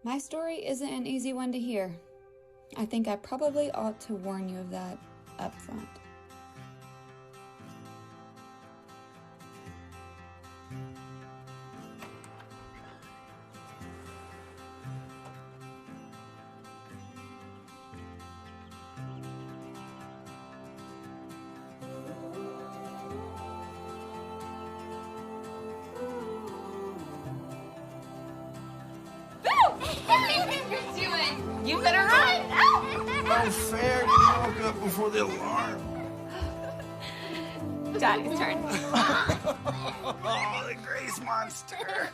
My story isn't an easy one to hear. I think I probably ought to warn you of that up front. You better run! Unfair, you woke up before the alarm. Daddy's turn. Oh, the Grace monster.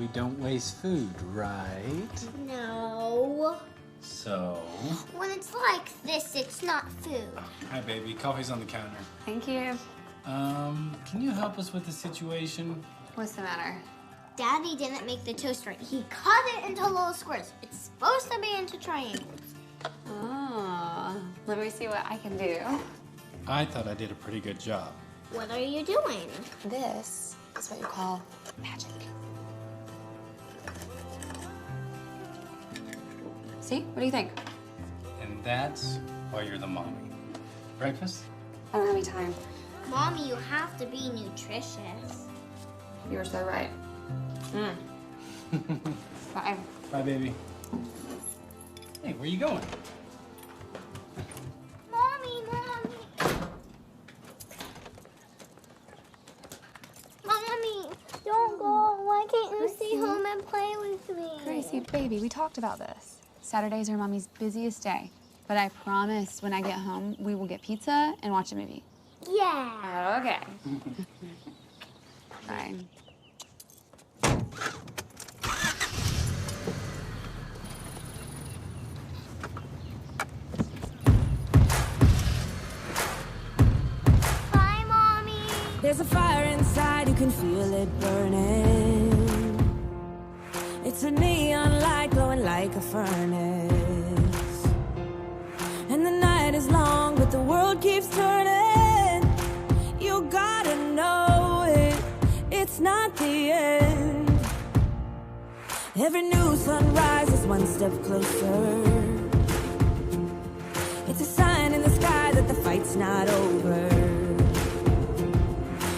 We don't waste food, right? No. So? When it's like this, it's not food. Hi, baby. Coffee's on the counter. Thank you. Can you help us with the situation? What's the matter? Daddy didn't make the toast right. He cut it into little squares. It's supposed to be into triangles. Oh, let me see what I can do. I thought I did a pretty good job. What are you doing? This is what you call magic. See? What do you think? And that's why you're the mommy. Breakfast? I don't have any time. Mommy, you have to be nutritious. You were so right. Bye. Bye, baby. Hey, where you going? Mommy. Mommy, don't go. Why can't you stay home and play with me? Gracie, baby, we talked about this. Saturdays are Mommy's busiest day. But I promise when I get home, we will get pizza and watch a movie. Yeah. Okay. Fine. Bye, Mommy. There's a fire inside, you can feel it burning. It's a neon light glowing like a furnace. And the night is long, but the world keeps turning. You gotta know it, it's not the end. Every new sunrise is one step closer. It's a sign in the sky that the fight's not over.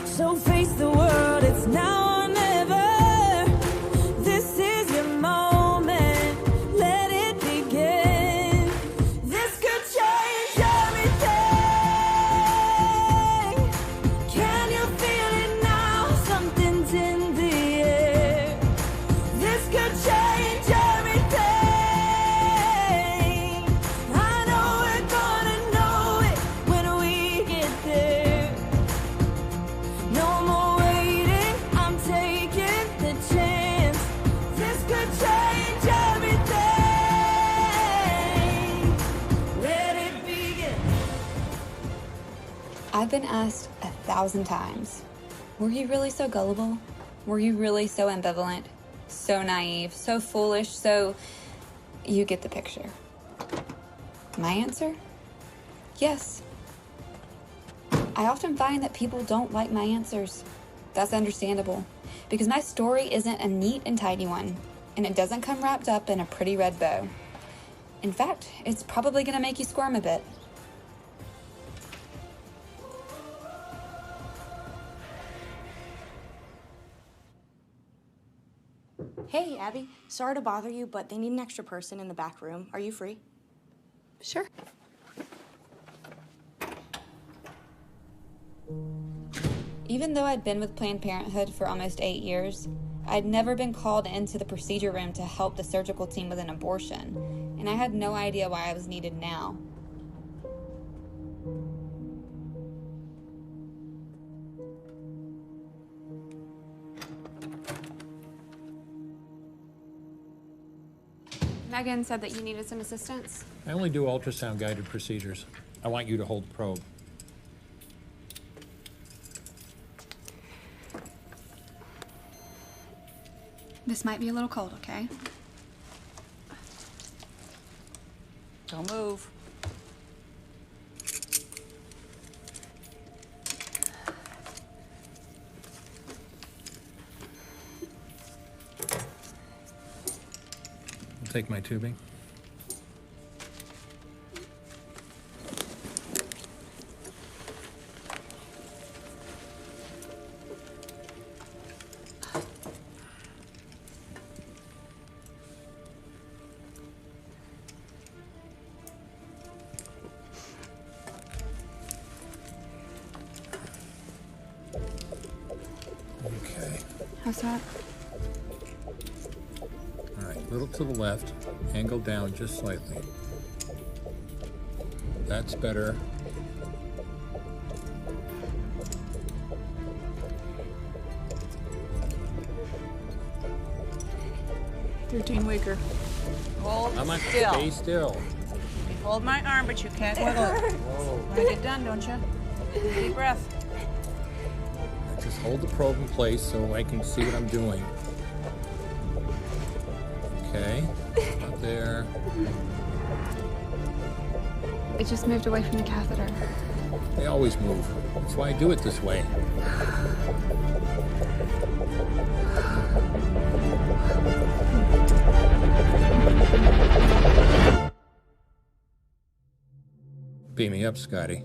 So face the world, it's now or never. This is your moment, let it begin. This could change everything. Can you feel it now? Something's in the air. This could change everything. I know we're gonna know it when we get there. No more waiting, I'm taking the chance. This could change everything. Let it begin. I've been asked 1,000 times, were you really so gullible? Were you really so ambivalent? So naive, so foolish, so... You get the picture. My answer? Yes. I often find that people don't like my answers. That's understandable, because my story isn't a neat and tidy one, and it doesn't come wrapped up in a pretty red bow. In fact, it's probably gonna make you squirm a bit. Hey, Abby. Sorry to bother you, but they need an extra person in the back room. Are you free? Sure. Even though I'd been with Planned Parenthood for almost 8 years, I'd never been called into the procedure room to help the surgical team with an abortion, and I had no idea why I was needed now. Megan said that you needed some assistance. I only do ultrasound-guided procedures. I want you to hold the probe. This might be a little cold, okay? Don't move. take my tubing. Okay. How's that? All right, a little to the left, angle down just slightly. That's better. Weaker. Hold I'm on, still. stay still. Hold my arm, but you can't wiggle it. Want to get done, don't you? Deep breath. Just hold the probe in place so I can see what I'm doing. Okay, up there. It just moved away from the catheter. They always move. That's why I do it this way. Beam me up, Scotty.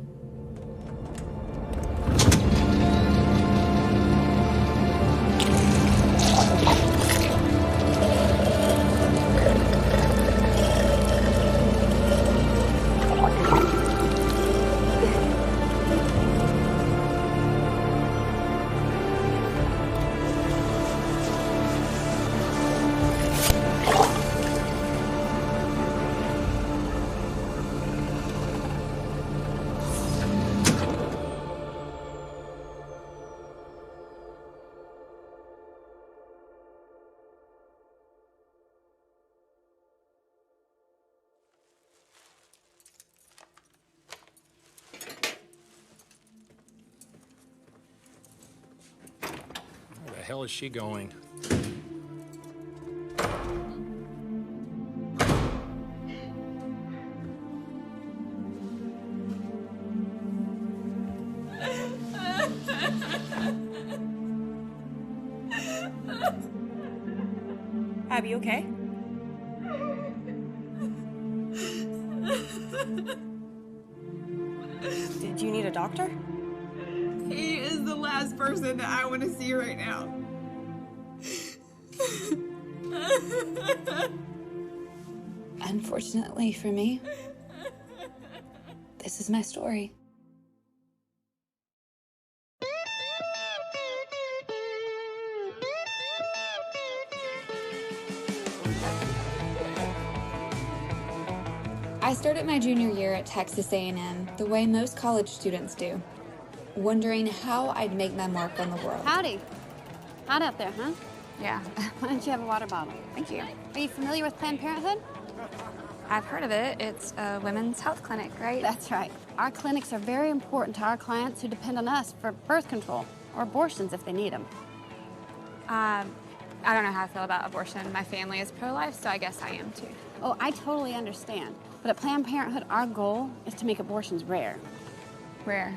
Where the hell is she going? Abby, you okay? Did you need a doctor? He is the last person that I want to see right now. Unfortunately for me, this is my story. I started my junior year at Texas A&M the way most college students do, wondering how I'd make my mark on the world. Howdy. Hot out there, huh? Yeah, Why don't you have a water bottle? thank you. Are you familiar with Planned Parenthood? I've heard of it. It's a women's health clinic, right? That's right. Our clinics are very important to our clients who depend on us for birth control or abortions if they need them. I don't know how I feel about abortion. My family is pro-life, so I guess I am too. Oh, I totally understand. But at Planned Parenthood, our goal is to make abortions rare. Rare?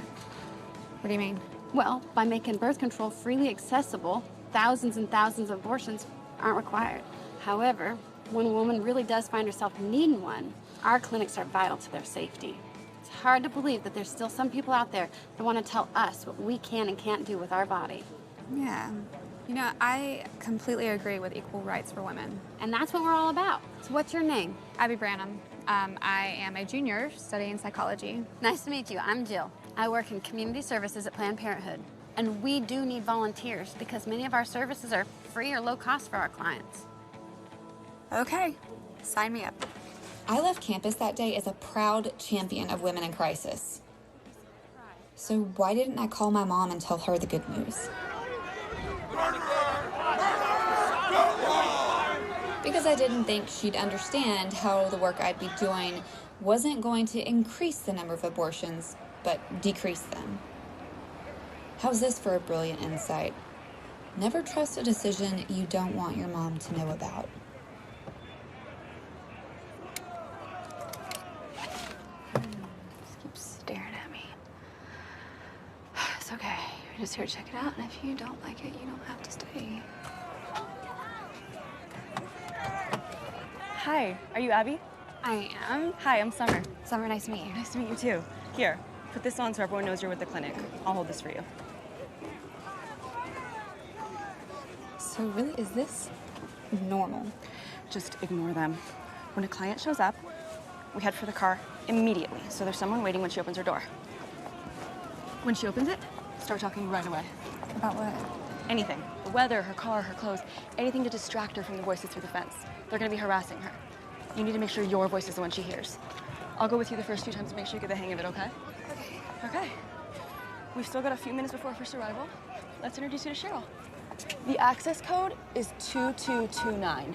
What do you mean? Well, by making birth control freely accessible, thousands and thousands of abortions aren't required. However, when a woman really does find herself needing one, our clinics are vital to their safety. It's hard to believe that there's still some people out there that want to tell us what we can and can't do with our body. Yeah. You know, I completely agree with equal rights for women. And that's what we're all about. So what's your name? Abby Branham. I am a junior studying psychology. Nice to meet you. I'm Jill. I work in community services at Planned Parenthood. And we do need volunteers because many of our services are free or low cost for our clients. Okay, sign me up. I left campus that day as a proud champion of women in crisis. So why didn't I call my mom and tell her the good news? Because I didn't think she'd understand how the work I'd be doing wasn't going to increase the number of abortions, but decrease them. How's this for a brilliant insight? Never trust a decision you don't want your mom to know about. Just keeps staring at me. It's okay. You're just here to check it out, and if you don't like it, you don't have to stay. Hi, are you Abby? I am. Hi, I'm Summer. Summer, nice to meet you. Nice to meet you too. Here, put this on so everyone knows you're with the clinic. I'll hold this for you. So really, is this normal? Just ignore them. When a client shows up, we head for the car immediately, so there's someone waiting when she opens her door. When she opens it, start talking right away. About what? Anything. The weather, her car, her clothes, anything to distract her from the voices through the fence. They're gonna be harassing her. You need to make sure your voice is the one she hears. I'll go with you the first few times to make sure you get the hang of it, okay? Okay. Okay. We've still got a few minutes before first arrival. Let's introduce you to Cheryl. The access code is 2229.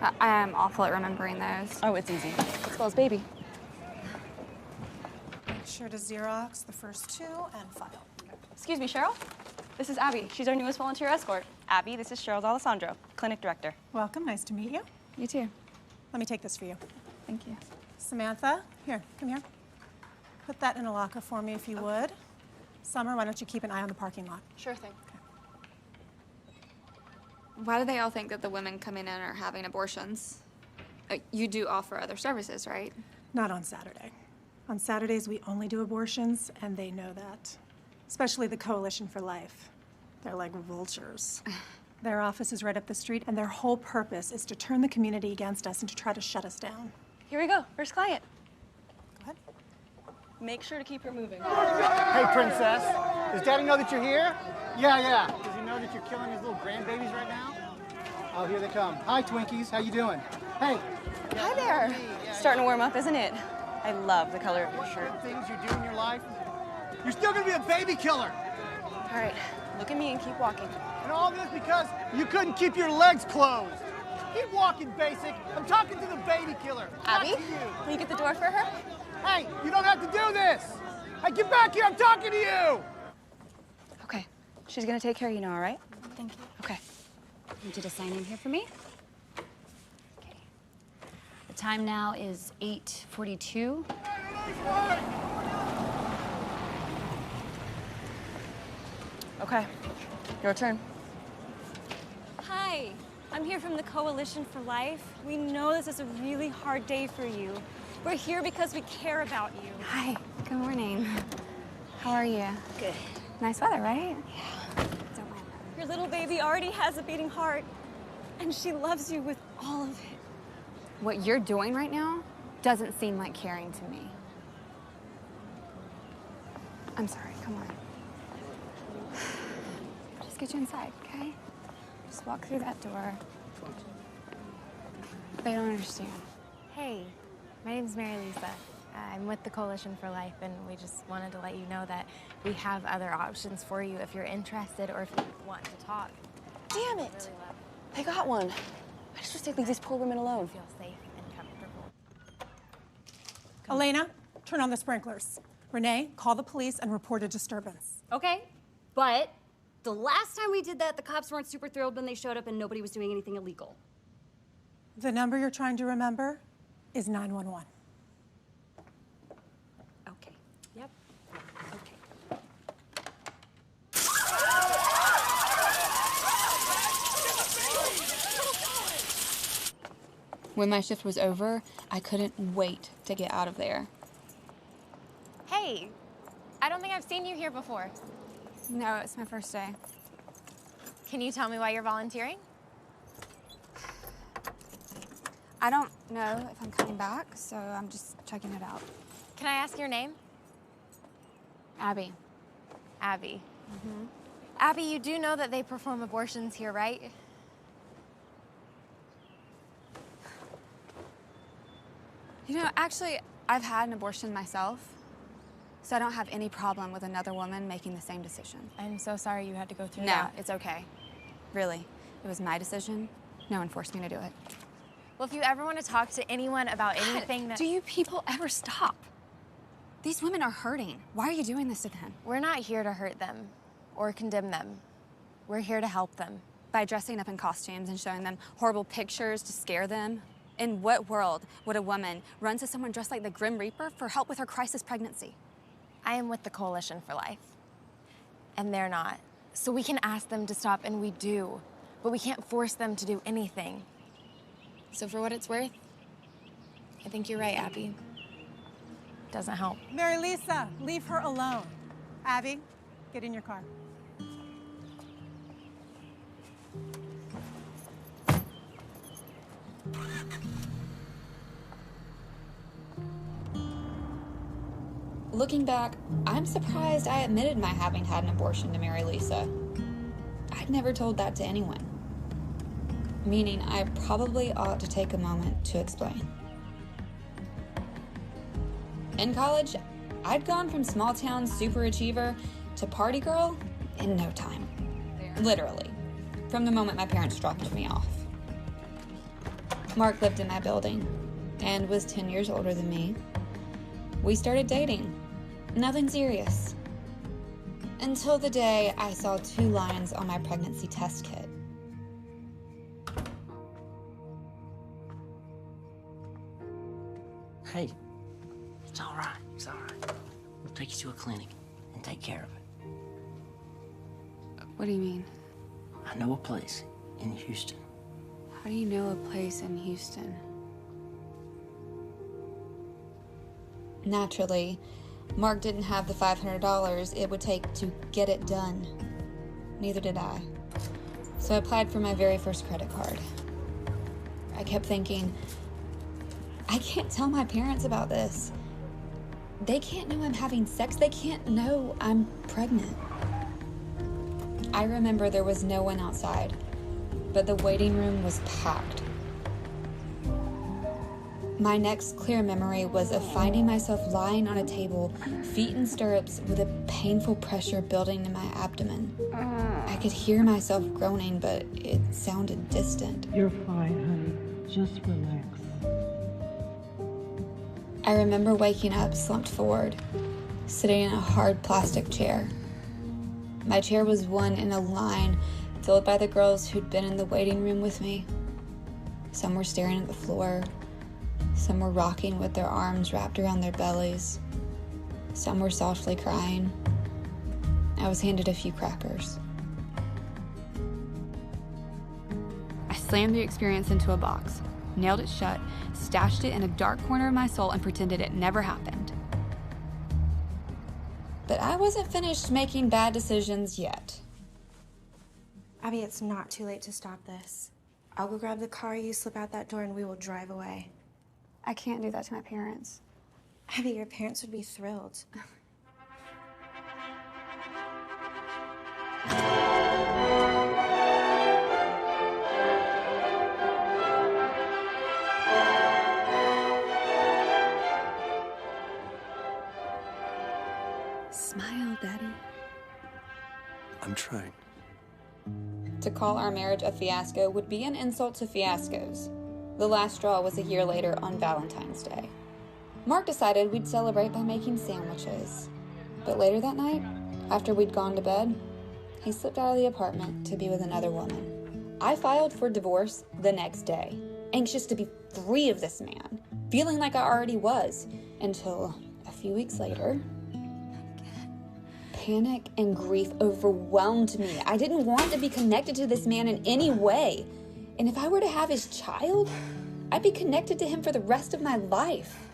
I am awful at remembering those. Oh, it's easy. It spells baby. Make sure to Xerox the first two and file. Excuse me, Cheryl? This is Abby. She's our newest volunteer escort. Abby, this is Cheryl Alessandro, clinic director. Welcome, nice to meet you. You too. Let me take this for you. Thank you. Samantha, here, come here. Put that in a locker for me if you would. Summer, why don't you keep an eye on the parking lot? Sure thing. Why do they all think that the women coming in are having abortions? You do offer other services, right? Not on Saturday. On Saturdays, we only do abortions, and they know that. Especially the Coalition for Life. They're like vultures. Their office is right up the street, and their whole purpose is to turn the community against us and to try to shut us down. Here we go, first client. Go ahead. Make sure to keep her moving. Hey, princess. Does Daddy know that you're here? Yeah. Does he know that you're killing his little grandbabies right now? Oh, here they come. Hi, Twinkies. How you doing? Hey. Hi there. Starting to warm up, isn't it? I love the color of your shirt. Things you do in your life, you're still gonna be a baby killer. All right, look at me and keep walking. And all this because you couldn't keep your legs closed. Keep walking, basic. I'm talking to the baby killer. Abby, will you get the door for her? Hey, you don't have to do this. Hey, get back here. I'm talking to you. Okay, she's gonna take care of you now, all right? Thank you. Okay. I need you to sign in here for me. Okay. The time now is 8:42. Okay, your turn. Hi, I'm here from the Coalition for Life. We know this is a really hard day for you. We're here because we care about you. Hi, good morning. How are you? Good. Nice weather, right? Yeah. Don't mind. Your little baby already has a beating heart, and she loves you with all of it. What you're doing right now doesn't seem like caring to me. I'm sorry, come on. Just get you inside, okay? Just walk through that door. They don't understand. Hey, my name's Mary Lisa. I'm with the Coalition for Life, and we just wanted to let you know that we have other options for you if you're interested or if you want to talk. Damn it! They got one. I just wish they'd leave these poor women alone. Feel safe and comfortable. Elena, turn on the sprinklers. Renee, call the police and report a disturbance. Okay, but the last time we did that, the cops weren't super thrilled when they showed up and nobody was doing anything illegal. The number you're trying to remember is 911. Okay. Yep. Okay. When my shift was over, I couldn't wait to get out of there. Hey, I don't think I've seen you here before. No, it's my first day. Can you tell me why you're volunteering? I don't know if I'm coming back, so I'm just checking it out. Can I ask your name? Abby. Abby. Mm-hmm. Abby, you do know that they perform abortions here, right? You know, actually, I've had an abortion myself, so I don't have any problem with another woman making the same decision. I'm so sorry you had to go through No, that. it's okay. Really, it was my decision. No one forced me to do it. Well, if you ever want to talk to anyone about anything that... Do you people ever stop? These women are hurting. Why are you doing this to them? We're not here to hurt them or condemn them. We're here to help them. By dressing up in costumes and showing them horrible pictures to scare them? In what world would a woman run to someone dressed like the Grim Reaper for help with her crisis pregnancy? I am with the Coalition for Life, and they're not. So we can ask them to stop, and we do, but we can't force them to do anything. So for what it's worth, I think you're right, Abby. Doesn't help. Mary Lisa, leave her alone. Abby, get in your car. Looking back, I'm surprised I admitted my having had an abortion to Mary Lisa. I'd never told that to anyone. Meaning I probably ought to take a moment to explain. In college, I'd gone from small town super achiever to party girl in no time. Literally, from the moment my parents dropped me off. Mark lived in my building and was 10 years older than me. We started dating. Nothing serious. Until the day I saw 2 lines on my pregnancy test kit. Hey, it's all right. It's all right. We'll take you to a clinic and take care of it. What do you mean? I know a place in Houston. How do you know a place in Houston? Naturally, Mark didn't have the $500 it would take to get it done. Neither did I. So I applied for my very first credit card. I kept thinking, I can't tell my parents about this. They can't know I'm having sex. They can't know I'm pregnant. I remember there was no one outside, but the waiting room was packed. My next clear memory was of finding myself lying on a table, feet in stirrups, with a painful pressure building in my abdomen. I could hear myself groaning, but it sounded distant. You're fine, honey. Just relax. I remember waking up slumped forward, sitting in a hard plastic chair. My chair was one in a line filled by the girls who'd been in the waiting room with me. Some were staring at the floor. Some were rocking with their arms wrapped around their bellies. Some were softly crying. I was handed a few crackers. I slammed the experience into a box, nailed it shut, stashed it in a dark corner of my soul, and pretended it never happened. But I wasn't finished making bad decisions yet. Abby, it's not too late to stop this. I'll go grab the car, you slip out that door, and we will drive away. I can't do that to my parents. Abby, your parents would be thrilled. Smile, Daddy. I'm trying. To call our marriage a fiasco would be an insult to fiascos. The last straw was a year later on Valentine's Day. Mark decided we'd celebrate by making sandwiches. But later that night, after we'd gone to bed, he slipped out of the apartment to be with another woman. I filed for divorce the next day, anxious to be free of this man, feeling like I already was, until a few weeks later, panic and grief overwhelmed me. I didn't want to be connected to this man in any way. And if I were to have his child, I'd be connected to him for the rest of my life.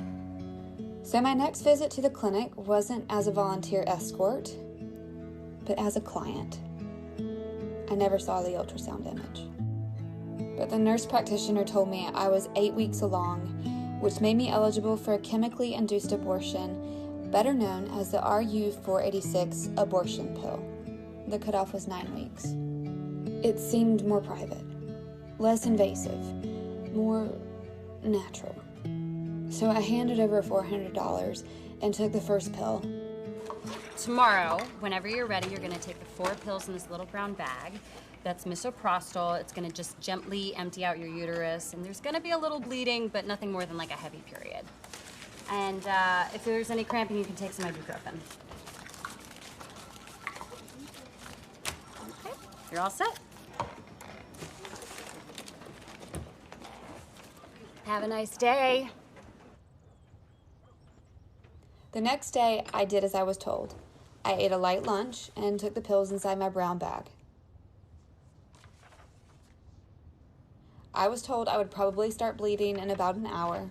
So my next visit to the clinic wasn't as a volunteer escort, but as a client. I never saw the ultrasound image. But the nurse practitioner told me I was 8 weeks along, which made me eligible for a chemically induced abortion, better known as the RU-486 abortion pill. The cutoff was 9 weeks. It seemed more private, less invasive, more natural. So I handed over $400 and took the first pill. Tomorrow, whenever you're ready, you're gonna take the 4 pills in this little brown bag. That's misoprostol. It's gonna just gently empty out your uterus, and there's gonna be a little bleeding, but nothing more than like a heavy period. And if there's any cramping, you can take some ibuprofen. Okay, you're all set. Have a nice day. The next day, I did as I was told. I ate a light lunch and took the pills inside my brown bag. I was told I would probably start bleeding in about an hour.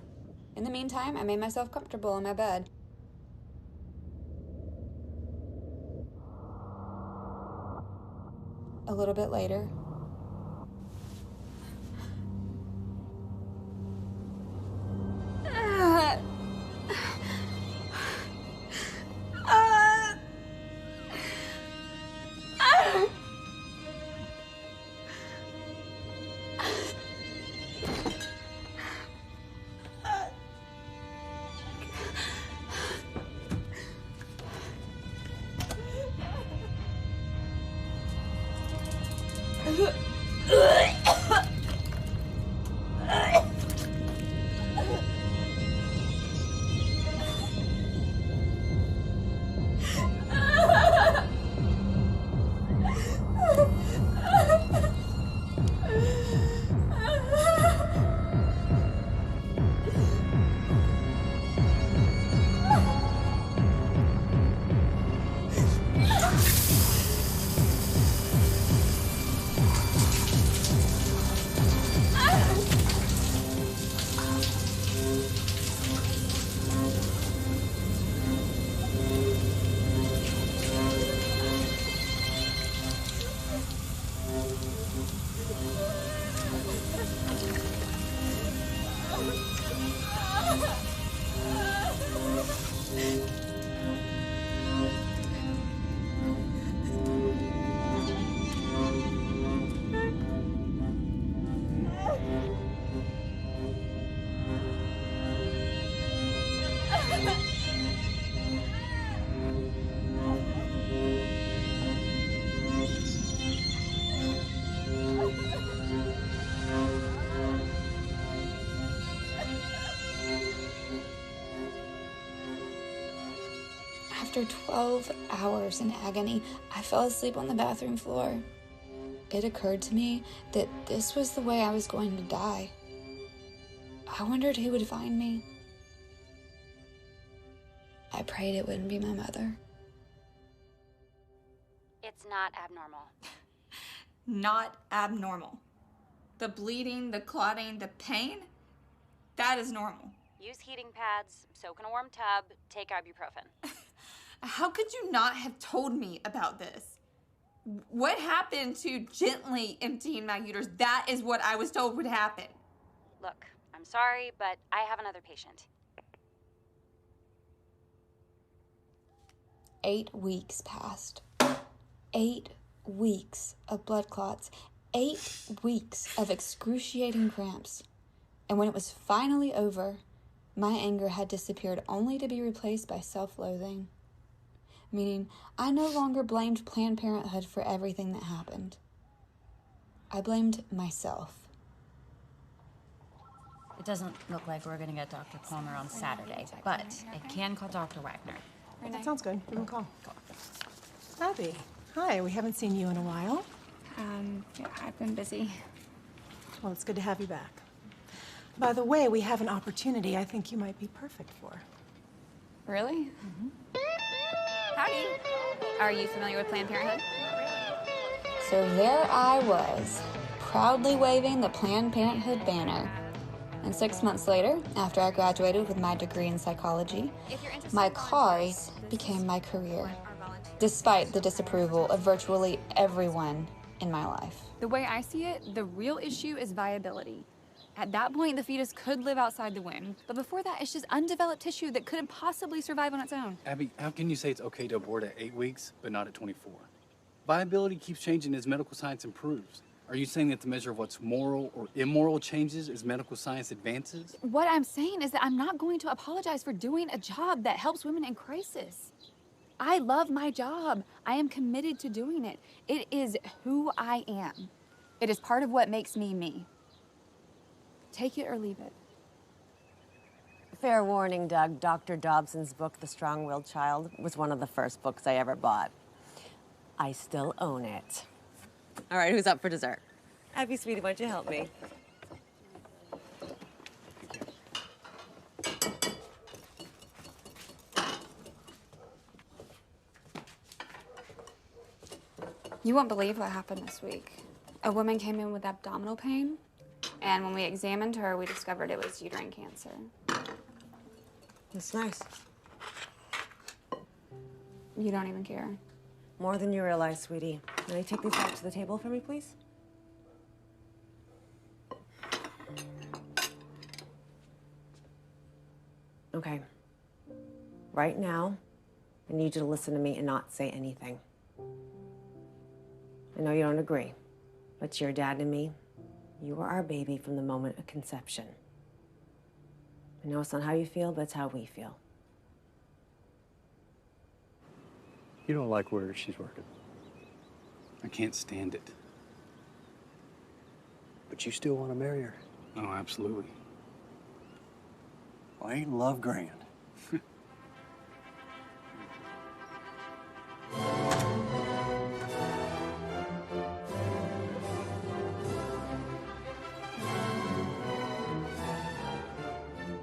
In the meantime, I made myself comfortable in my bed. A little bit later, after 12 hours in agony, I fell asleep on the bathroom floor. It occurred to me that this was the way I was going to die. I wondered who would find me. I prayed it wouldn't be my mother. It's not abnormal. Not abnormal. The bleeding, the clotting, the pain, that is normal. Use heating pads, soak in a warm tub, take ibuprofen. How could you not have told me about this? What happened to gently emptying my uterus? That is what I was told would happen. Look, I'm sorry, but I have another patient. 8 weeks passed. 8 weeks of blood clots. 8 weeks of excruciating cramps. And when it was finally over, my anger had disappeared only to be replaced by self-loathing. Meaning, I no longer blamed Planned Parenthood for everything that happened. I blamed myself. It doesn't look like we're gonna get Dr. Palmer on Saturday, but I can call Dr. Wagner. That sounds good. Give him a call. Abby, hi. We haven't seen you in a while. Yeah, I've been busy. Well, it's good to have you back. By the way, we have an opportunity I think you might be perfect for. Really? Howdy. Are you familiar with Planned Parenthood? So there I was, proudly waving the Planned Parenthood banner. And 6 months later, after I graduated with my degree in psychology, my cause became my career, despite the disapproval of virtually everyone in my life. The way I see it, the real issue is viability. At that point, the fetus could live outside the womb, but before that, it's just undeveloped tissue that couldn't possibly survive on its own. Abby, how can you say it's okay to abort at 8 weeks, but not at 24? Viability keeps changing as medical science improves. Are you saying that the measure of what's moral or immoral changes as medical science advances? What I'm saying is that I'm not going to apologize for doing a job that helps women in crisis. I love my job. I am committed to doing it. It is who I am. It is part of what makes me me. Take it or leave it. Fair warning, Doug. Dr. Dobson's book, The Strong-Willed Child, was one of the first books I ever bought. I still own it. All right, who's up for dessert? Abby, sweetie, why don't you help me? You won't believe what happened this week. A woman came in with abdominal pain, and when we examined her, we discovered it was uterine cancer. That's nice. You don't even care. More than you realize, sweetie. May I take these back to the table for me, please? Okay. Right now, I need you to listen to me and not say anything. I know you don't agree, but to your dad and me, you were our baby from the moment of conception. I know it's not how you feel, but it's how we feel. You don't like where she's working. I can't stand it. But you still want to marry her? Oh, absolutely. Well, ain't love grand?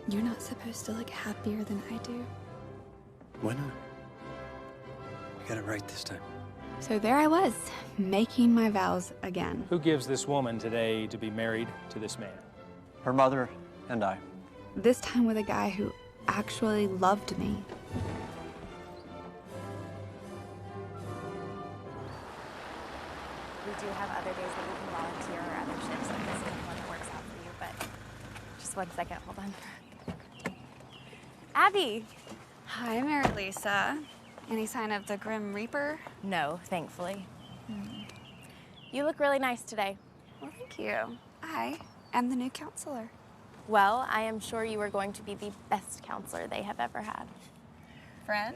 You're not supposed to look happier than I do. Why not? You got it right this time. So there I was, making my vows again. Who gives this woman today to be married to this man? Her mother and I. This time with a guy who actually loved me. We do have other days that you can volunteer or other shifts like this is one that works out for you, but just 1 second, hold on. Abby! Hi, Mary Lisa. Any sign of the Grim Reaper? No, thankfully. You look really nice today. Well, thank you. I am the new counselor. Well, I am sure you are going to be the best counselor they have ever had. Friend?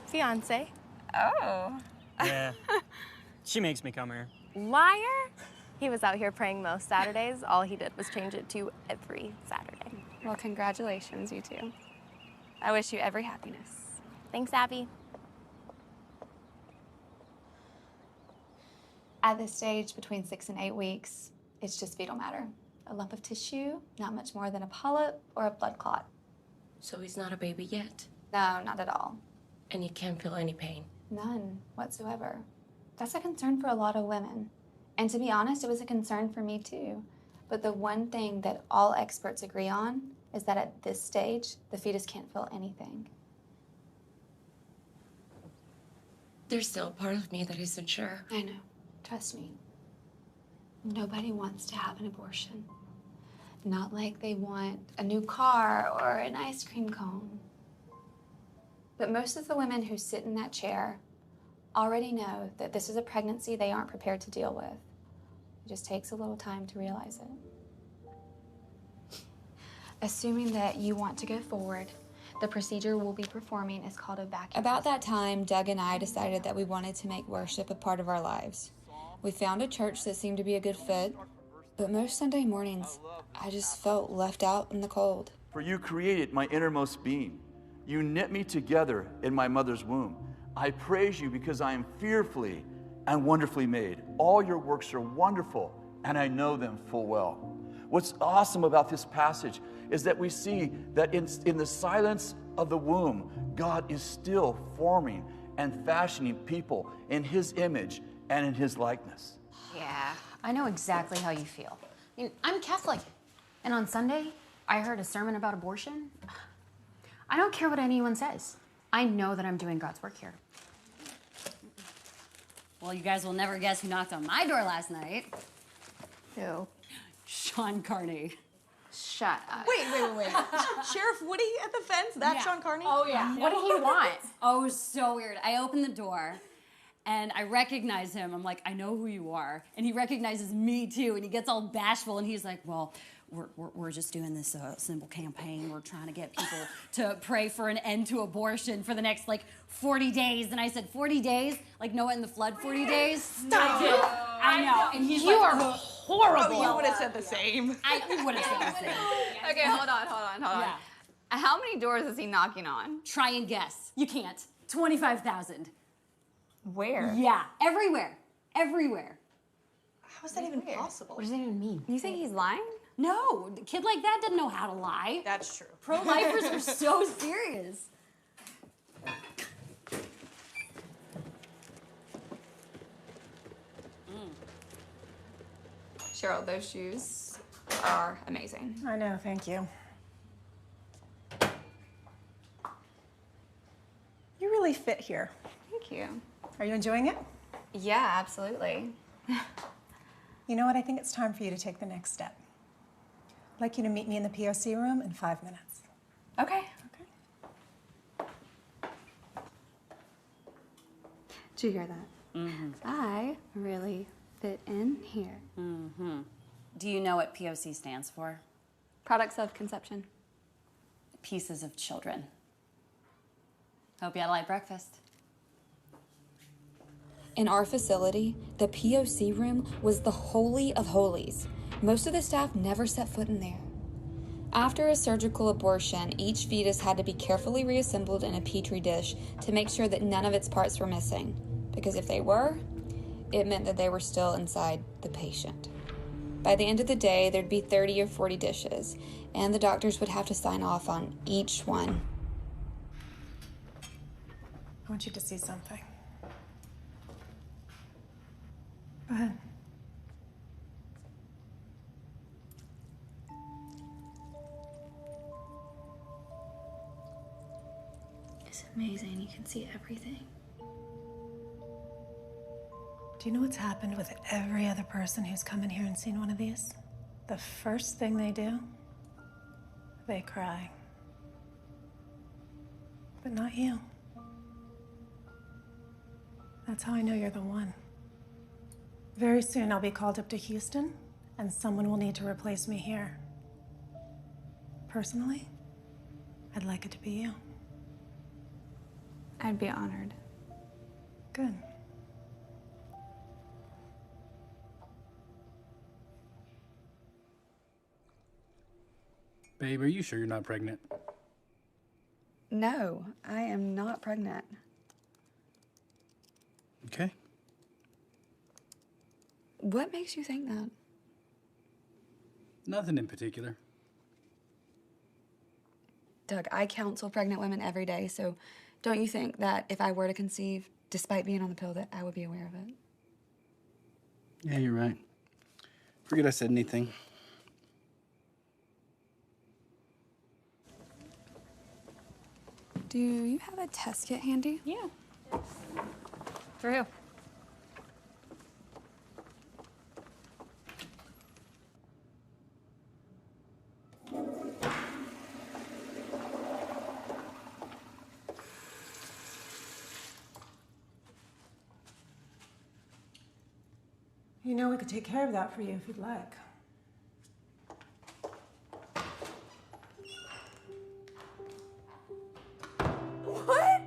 Fiance. Oh. Yeah. She makes me come here. Liar! He was out here praying most Saturdays. All he did was change it to every Saturday. Well, congratulations, you two. I wish you every happiness. Thanks, Abby. At this stage, between 6 and 8 weeks, it's just fetal matter. A lump of tissue, not much more than a polyp or a blood clot. So he's not a baby yet? No, not at all. And you can't feel any pain? None whatsoever. That's a concern for a lot of women. And to be honest, it was a concern for me too. But the one thing that all experts agree on is that at this stage, the fetus can't feel anything. There's still a part of me that isn't sure. I know. Trust me. Nobody wants to have an abortion. Not like they want a new car or an ice cream cone. But most of the women who sit in that chair already know that this is a pregnancy they aren't prepared to deal with. It just takes a little time to realize it. Assuming that you want to go forward, the procedure we'll be performing is called a vacuum. About that time, Doug and I decided that we wanted to make worship a part of our lives. We found a church that seemed to be a good fit, but most Sunday mornings, I just felt left out in the cold. For you created my innermost being. You knit me together in my mother's womb. I praise you because I am fearfully and wonderfully made. All your works are wonderful, and I know them full well. What's awesome about this passage is that we see that in the silence of the womb, God is still forming and fashioning people in his image and in his likeness. Yeah, I know exactly how you feel. I mean, I'm Catholic, and on Sunday, I heard a sermon about abortion. I don't care what anyone says. I know that I'm doing God's work here. Well, you guys will never guess who knocked on my door last night. Who? Sean Carney. Shut up. Wait. Sheriff Woody at the fence? That's Yeah. Sean Carney? Oh, yeah. What did he want? Oh, it was so weird. I opened the door, and I recognize him. I'm like, I know who you are. And he recognizes me, too, and he gets all bashful, and he's like, well, we're just doing this simple campaign. We're trying to get people to pray for an end to abortion for the next, 40 days. And I said, 40 days? Like Noah in the flood, 40 days? Stop. I know. And he's You like, are "Ugh." horrible. You would have said the same. I would have said the same. Okay, hold on. Yeah. How many doors is he knocking on? Try and guess. You can't. 25,000. Where? Yeah, everywhere. How is that even possible? What does that even mean? You think he's lying? No, a kid like that doesn't know how to lie. That's true. Pro-lifers are so serious. Cheryl, those shoes are amazing. I know, thank you. really fit here. Thank you. Are you enjoying it? Yeah, absolutely. You know what? I think it's time for you to take the next step. I'd like you to meet me in the POC room in 5 minutes. Okay. Did you hear that? Mm-hmm. I really fit in here. Mm-hmm. Do you know what POC stands for? Products of conception. Pieces of children. Hope you had a light breakfast. In our facility, the POC room was the holy of holies. Most of the staff never set foot in there. After a surgical abortion, each fetus had to be carefully reassembled in a petri dish to make sure that none of its parts were missing. Because if they were, it meant that they were still inside the patient. By the end of the day, there'd be 30 or 40 dishes, and the doctors would have to sign off on each one. I want you to see something. Go ahead. It's amazing. You can see everything. Do you know what's happened with every other person who's come in here and seen one of these? The first thing they do, they cry. But not you. That's how I know you're the one. Very soon I'll be called up to Houston, and someone will need to replace me here. Personally, I'd like it to be you. I'd be honored. Good. Babe, are you sure you're not pregnant? No, I am not pregnant. Okay. What makes you think that? Nothing in particular. Doug, I counsel pregnant women every day, so don't you think that if I were to conceive, despite being on the pill, that I would be aware of it? Yeah, you're right. Forget I said anything. Do you have a test kit handy? Yeah. For who? You know we could take care of that for you if you'd like. What?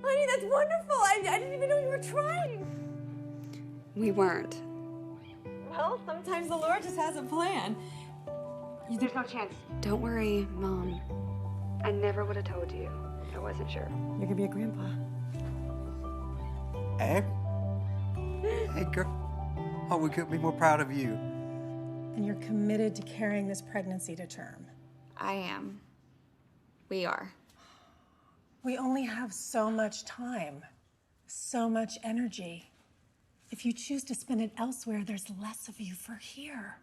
Honey, that's wonderful. I didn't even know you were trying. We weren't. Well, sometimes the Lord just has a plan. There's no chance. Don't worry, Mom. I never would have told you if I wasn't sure. You're gonna be a grandpa. Hey? Hey, girl. Oh, we couldn't be more proud of you. And you're committed to carrying this pregnancy to term. I am. We are. We only have so much time, so much energy. If you choose to spend it elsewhere, there's less of you for here.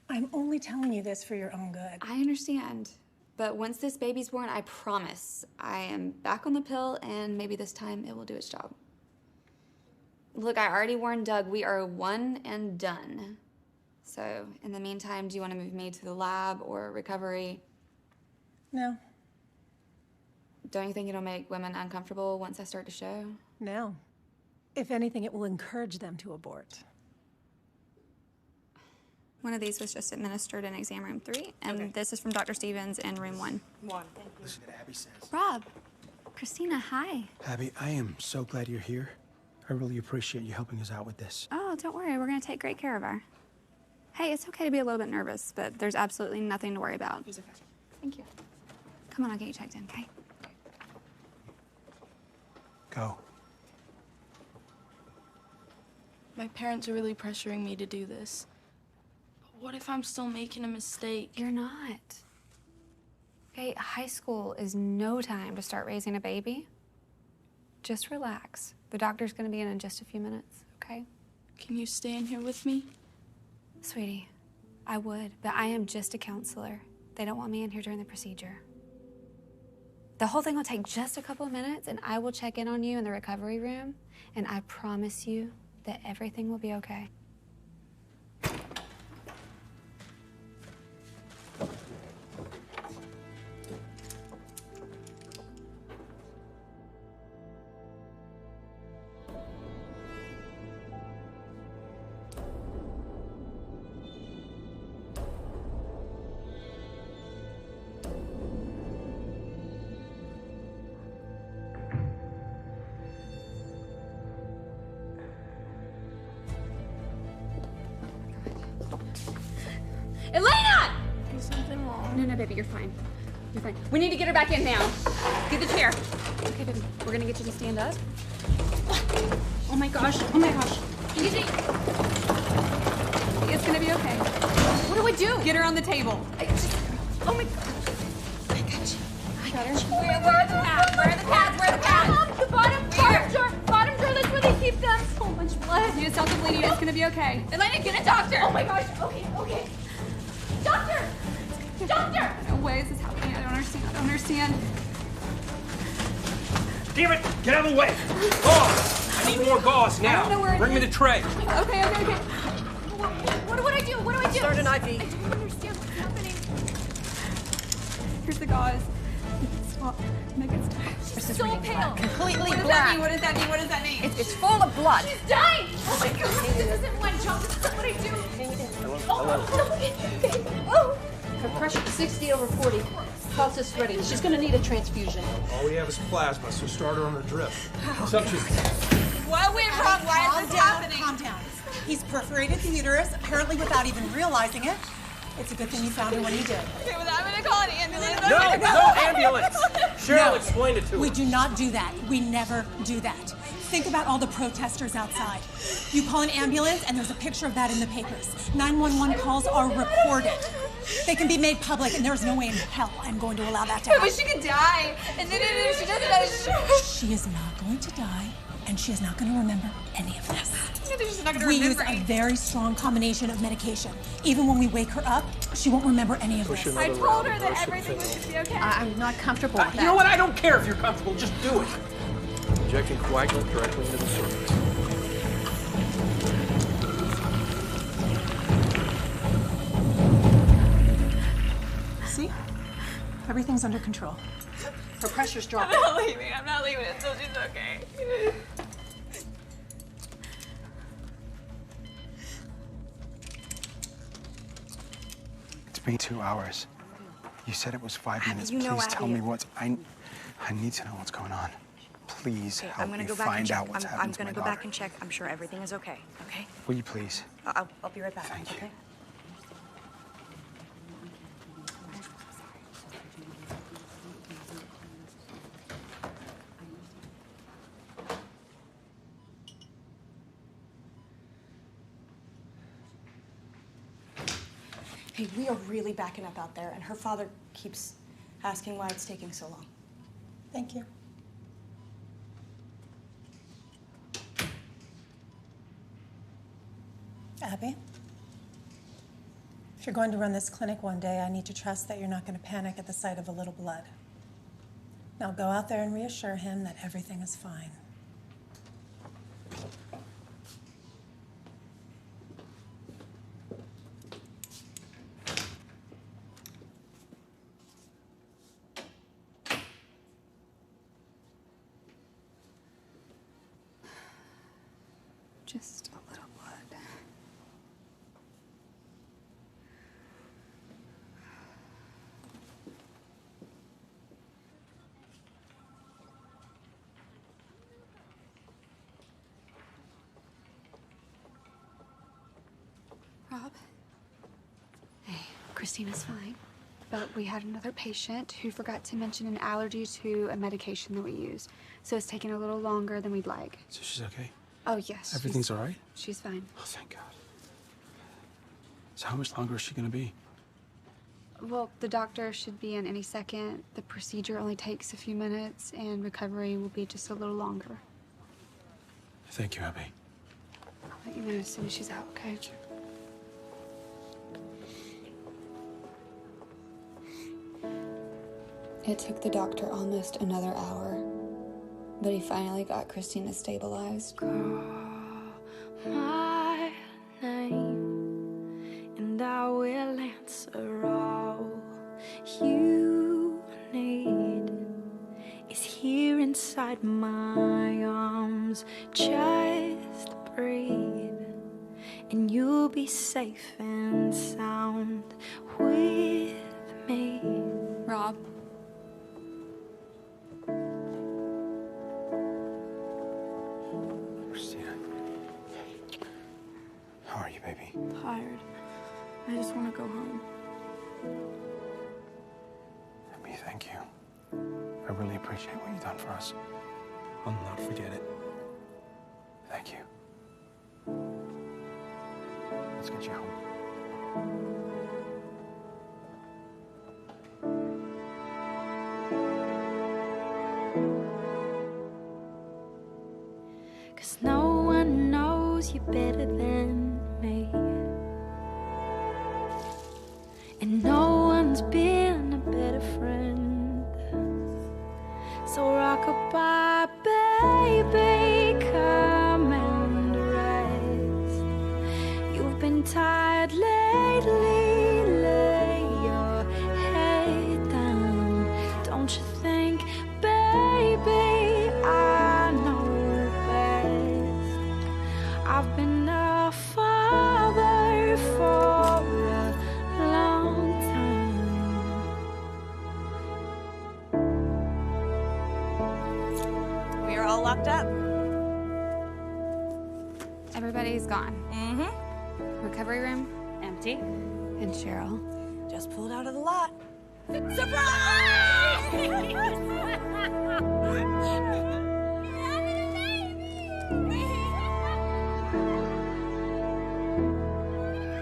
I'm only telling you this for your own good. I understand. But once this baby's born, I promise I am back on the pill, and maybe this time it will do its job. Look, I already warned Doug, we are one and done. So, in the meantime, do you want to move me to the lab or recovery? No. Don't you think it'll make women uncomfortable once I start to show? No. If anything, it will encourage them to abort. One of these was just administered in exam room 3, and this is from Dr. Stevens in room 1. Listen to what Abby says. Rob, Christina, hi. Abby, I am so glad you're here. I really appreciate you helping us out with this. Oh, don't worry, we're gonna take great care of her. Hey, it's okay to be a little bit nervous, but there's absolutely nothing to worry about. He's okay. Thank you. Come on, I'll get you checked in, okay? Go. My parents are really pressuring me to do this. But what if I'm still making a mistake? You're not. Okay, high school is no time to start raising a baby. Just relax. The doctor's gonna be in just a few minutes, okay? Can you stay in here with me? Sweetie, I would, but I am just a counselor. They don't want me in here during the procedure. The whole thing will take just a couple of minutes, and I will check in on you in the recovery room, and I promise you that everything will be okay. Elena! Is something wrong? No, baby, you're fine. You're fine. We need to get her back in now. Get the chair. Okay, baby, we're gonna get you to stand up. Oh my gosh, oh my gosh. Easy. It's gonna be okay. What do I do? Get her on the table. Oh my gosh. I got you. I got her. Where are the pads? Where are the pads? Where are the pads? The bottom drawer, that's where they keep them. So much blood. You need to stop the bleeding. It's gonna be okay. Elena, get a doctor. Oh my gosh, okay. Doctor! Doctor! No way is this happening. I don't understand. Damn it! Get out of the way! Gauze! I need more gauze now. I don't know where it Bring me is. the tray. Okay. What do I do? Start an IV. I don't understand what's happening. Here's the gauze. Stop. Make it stop. She's so pale. Completely What black. What does that mean? What does that mean? It's full of blood. She's dying! Oh my god, this isn't one job. Somebody do. Oh! Her pressure 60/40. Pulse is ready. She's gonna need a transfusion. All we have is plasma, so start her on a drip. Suction. What went wrong? Why is this happening? Calm down. He's perforated the uterus, apparently without even realizing it. It's a good thing you found her when you did. Okay, well, I'm gonna call an ambulance. No ambulance! Cheryl explained it to her. We do not do that. We never do that. Think about all the protesters outside. You call an ambulance, and there's a picture of that in the papers. 911 calls are recorded. They can be made public, and there's no way in hell I'm going to allow that to happen. But she could die. And then if she doesn't know, She is not going to die, and she is not going to remember any of this. she's not gonna We use remember a very strong combination of medication. Even when we wake her up, she won't remember any of this. I told her that everything was gonna be okay. I'm not comfortable with that. You know what? I don't care if you're comfortable. Just do it. Injecting coagulant directly into the cervix. See? Everything's under control. Her pressure's I'm dropping. not leaving. I'm not leaving until she's okay. It's been 2 hours. You said it was 5 minutes. you know Please tell Abby- me what's... I need to know what's going on. Please Okay, help I'm gonna me go back and find check. out what's I'm happened to gonna my go daughter. back and check. I'm sure everything is okay. Okay? Will you please? I'll be right back. Thank you. Okay? Hey, we are really backing up out there, and her father keeps asking why it's taking so long. Thank you. Abby, if you're going to run this clinic one day, I need to trust that you're not going to panic at the sight of a little blood. Now go out there and reassure him that everything is fine. Just a little blood. Rob? Hey, Christina's fine. But we had another patient who forgot to mention an allergy to a medication that we use. So it's taking a little longer than we'd like. So she's okay? Oh, yes. Everything's all right? She's fine. Oh, thank God. So how much longer is she going to be? Well, the doctor should be in any second. The procedure only takes a few minutes, and recovery will be just a little longer. Thank you, Abby. I'll let you know as soon as she's out, okay? It took the doctor almost another hour, but he finally got Christina stabilized. Call my name, and I will answer. All you need is here inside my arms. Just breathe, and you'll be safe and sound with me. Rob. Christina. How are you, baby? Tired. I just want to go home. Abby, thank you. I really appreciate what you've done for us. I'll not forget it. Thank you. Let's get you home. Cause no one knows you better than me, and no one's been a better friend. So rock-a-bye, baby, come and rest. You've been tired lately, lay your head down. Don't you think, baby, I know best. I've been a father for a long time. We are all locked up. Everybody's gone. Mm-hmm. Recovery room? Empty. And Cheryl? Just pulled out of the lot.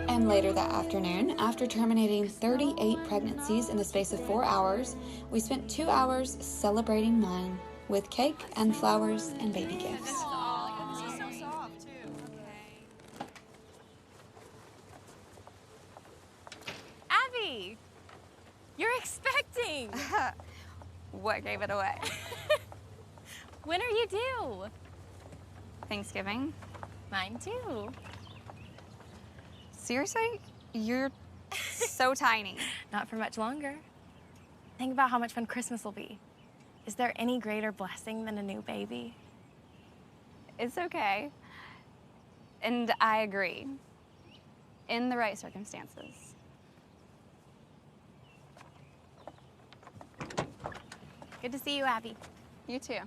And later that afternoon, after terminating 38 pregnancies in the space of 4 hours, we spent 2 hours celebrating mine with cake and flowers and baby gifts. Abby, you're expecting. What gave it away? When are you due? Thanksgiving? Mine too. Seriously? You're so tiny. Not for much longer. Think about how much fun Christmas will be. Is there any greater blessing than a new baby? It's okay. And I agree. In the right circumstances. Good to see you, Abby. You too.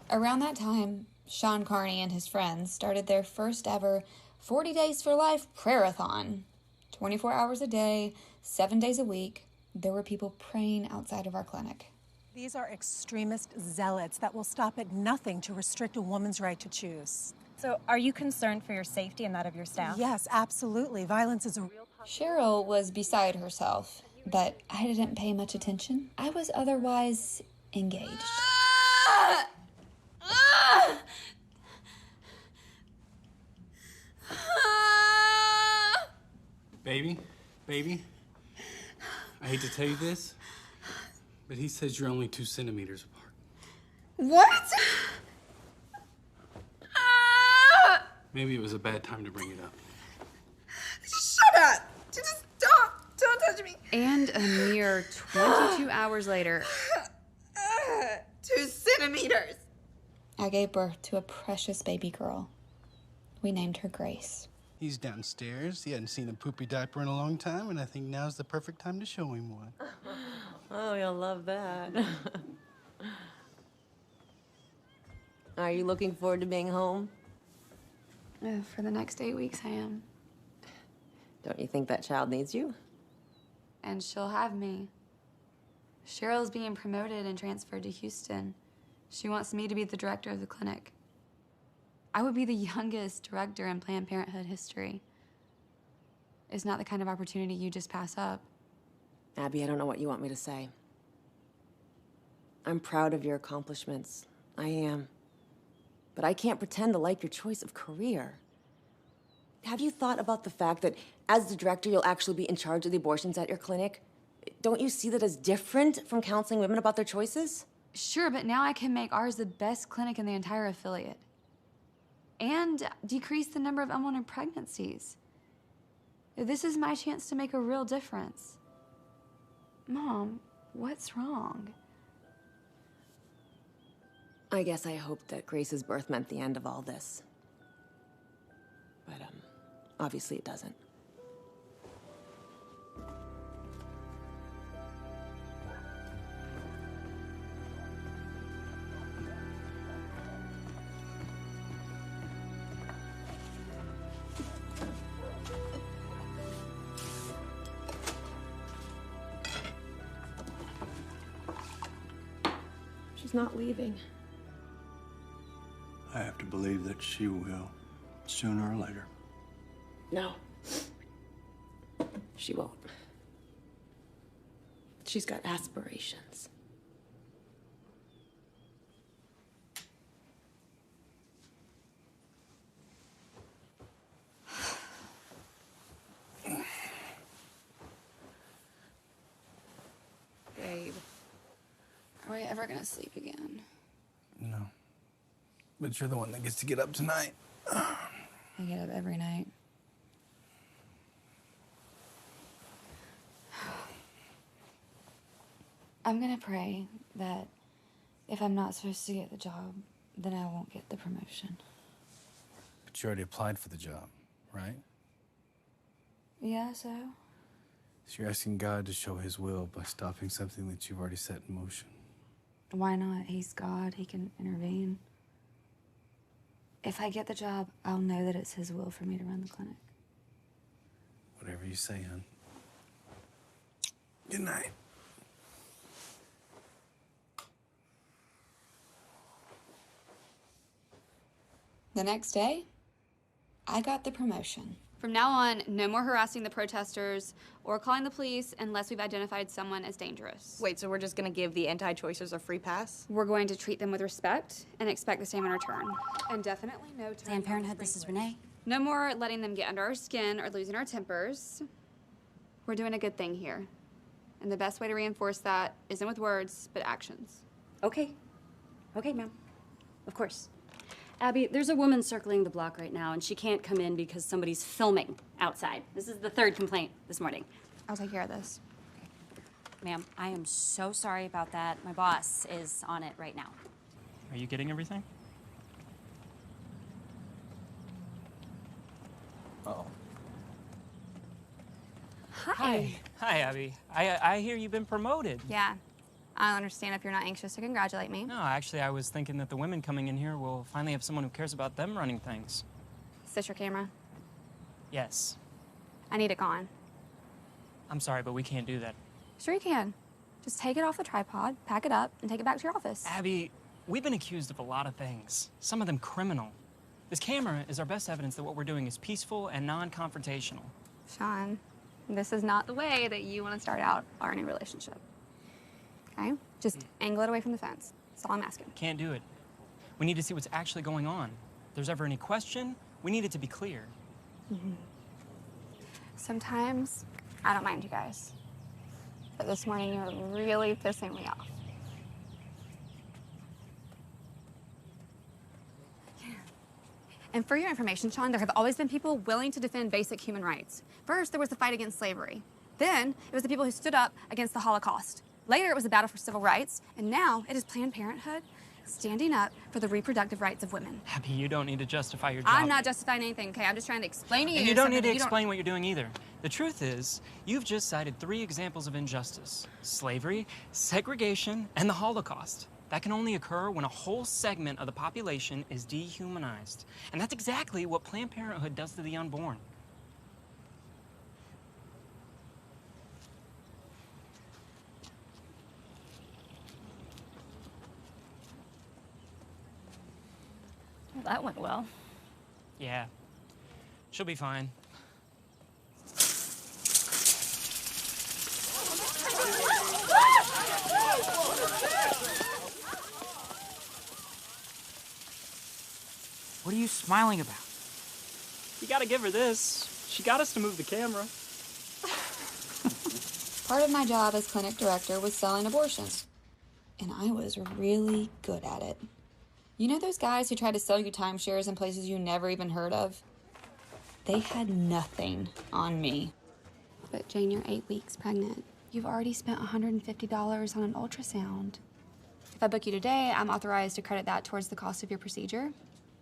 Around that time, Sean Carney and his friends started their first ever 40 Days for Life prayer-a-thon. 24 hours a day, 7 days a week, there were people praying outside of our clinic. These are extremist zealots that will stop at nothing to restrict a woman's right to choose. So are you concerned for your safety and that of your staff? Yes, absolutely. Violence is a real... Cheryl was beside herself, but I didn't pay much attention. I was otherwise engaged. Baby, I hate to tell you this, but he says you're only 2 centimeters apart. What? Maybe it was a bad time to bring it up. Shut up! Just stop! Don't touch me! And a mere 22 hours later, 2 centimeters! I gave birth to a precious baby girl. We named her Grace. He's downstairs. He hadn't seen a poopy diaper in a long time, and I think now's the perfect time to show him one. Oh, you'll love that. Are you looking forward to being home? For the next 8 weeks, I am. Don't you think that child needs you? And she'll have me. Cheryl's being promoted and transferred to Houston. She wants me to be the director of the clinic. I would be the youngest director in Planned Parenthood history. It's not the kind of opportunity you just pass up. Abby, I don't know what you want me to say. I'm proud of your accomplishments. I am. But I can't pretend to like your choice of career. Have you thought about the fact that as the director, you'll actually be in charge of the abortions at your clinic? Don't you see that as different from counseling women about their choices? Sure, but now I can make ours the best clinic in the entire affiliate. And decrease the number of unwanted pregnancies. This is my chance to make a real difference. Mom, what's wrong? I guess I hoped that Grace's birth meant the end of all this. But, obviously it doesn't. She's not leaving. I have to believe that she will, sooner or later. No. She won't. She's got aspirations. Babe, are we ever gonna sleep again? No. But you're the one that gets to get up tonight. I get up every night. I'm gonna pray that if I'm not supposed to get the job, then I won't get the promotion. But you already applied for the job, right? Yeah, so? So you're asking God to show his will by stopping something that you've already set in motion. Why not? He's God. He can intervene. If I get the job, I'll know that it's his will for me to run the clinic. Whatever you say, hon. Good night. The next day, I got the promotion. From now on, no more harassing the protesters or calling the police unless we've identified someone as dangerous. Wait, so we're just gonna give the anti-choicers a free pass? We're going to treat them with respect and expect the same in return. And definitely no Planned Parenthood, this is Renee. No more letting them get under our skin or losing our tempers. We're doing a good thing here. And the best way to reinforce that isn't with words, but actions. Okay. Okay, ma'am. Of course. Abby, there's a woman circling the block right now, and she can't come in because somebody's filming outside. This is the third complaint this morning. I'll take care of this. Ma'am, I am so sorry about that. My boss is on it right now. Are you getting everything? Uh-oh. Hi. Hi, Abby. I hear you've been promoted. Yeah. I don't understand if you're not anxious to congratulate me. No, actually, I was thinking that the women coming in here will finally have someone who cares about them running things. Is this your camera? Yes. I need it gone. I'm sorry, but we can't do that. Sure you can. Just take it off the tripod, pack it up, and take it back to your office. Abby, we've been accused of a lot of things, some of them criminal. This camera is our best evidence that what we're doing is peaceful and non-confrontational. Sean, this is not the way that you want to start out our new relationship. Okay? Just angle it away from the fence. That's all I'm asking. Can't do it. We need to see what's actually going on. If there's ever any question, we need it to be clear. Sometimes I don't mind you guys. But this morning you were really pissing me off. And for your information, Sean, there have always been people willing to defend basic human rights. First, there was the fight against slavery. Then, it was the people who stood up against the Holocaust. Later, it was the battle for civil rights. And now, it is Planned Parenthood standing up for the reproductive rights of women. Abby, you don't need to justify your job. I'm not justifying anything, okay? I'm just trying to explain to you. And you don't need to explain what you're doing either. The truth is, you've just cited 3 examples of injustice: slavery, segregation, and the Holocaust. That can only occur when a whole segment of the population is dehumanized. And that's exactly what Planned Parenthood does to the unborn. Well, that went well. Yeah, she'll be fine. What are you smiling about? You gotta give her this. She got us to move the camera. Part of my job as clinic director was selling abortions, and I was really good at it. You know those guys who try to sell you timeshares in places you never even heard of? They had nothing on me. But Jane, you're 8 weeks pregnant. You've already spent $150 on an ultrasound. If I book you today, I'm authorized to credit that towards the cost of your procedure.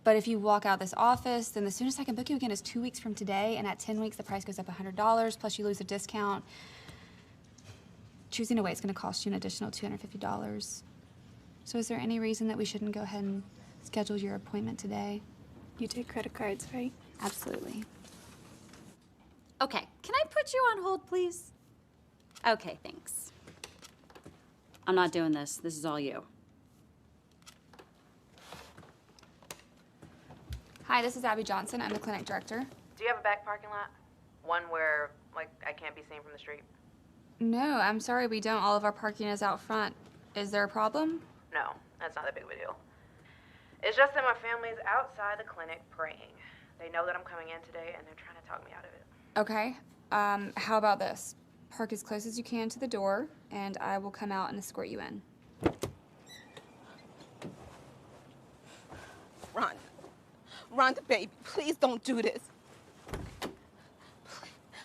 But if you walk out of this office, then the soonest I can book you again is 2 weeks from today, and at 10 weeks, the price goes up $100, plus you lose a discount. Choosing to wait is gonna cost you an additional $250. So is there any reason that we shouldn't go ahead and schedule your appointment today? You take credit cards, right? Absolutely. Okay, can I put you on hold, please? Okay, thanks. I'm not doing this. This is all you. Hi, this is Abby Johnson. I'm the clinic director. Do you have a back parking lot? One where, like, I can't be seen from the street? No, I'm sorry, we don't. All of our parking is out front. Is there a problem? No, that's not that big of a deal. It's just that my family's outside the clinic praying. They know that I'm coming in today, and they're trying to talk me out of it. Okay. How about this? Park as close as you can to the door, and I will come out and escort you in. Rhonda, baby, please don't do this.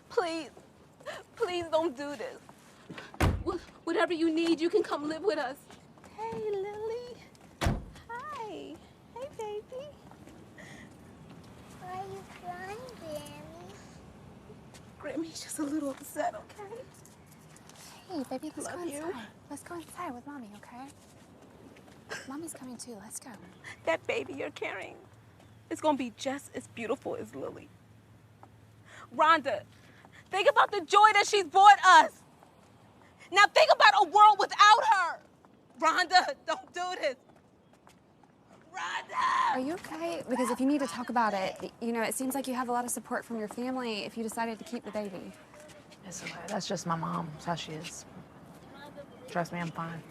Please don't do this. Whatever you need, you can come live with us. Hey, Lily. Hi. Hey, baby. Why are you crying, Grammy? Grammy's just a little upset, okay? Hey, baby, let's go Love you. inside. Let's go inside with Mommy, okay? Mommy's coming too. Let's go. That baby you're carrying is gonna be just as beautiful as Lily. Rhonda, think about the joy that she's brought us. Now think about a world without her. Rhonda, don't do this. Rhonda! Are you okay? Because if you need to talk about it, you know, it seems like you have a lot of support from your family if you decided to keep the baby. It's okay. That's just my mom. That's how she is. Trust me, I'm fine.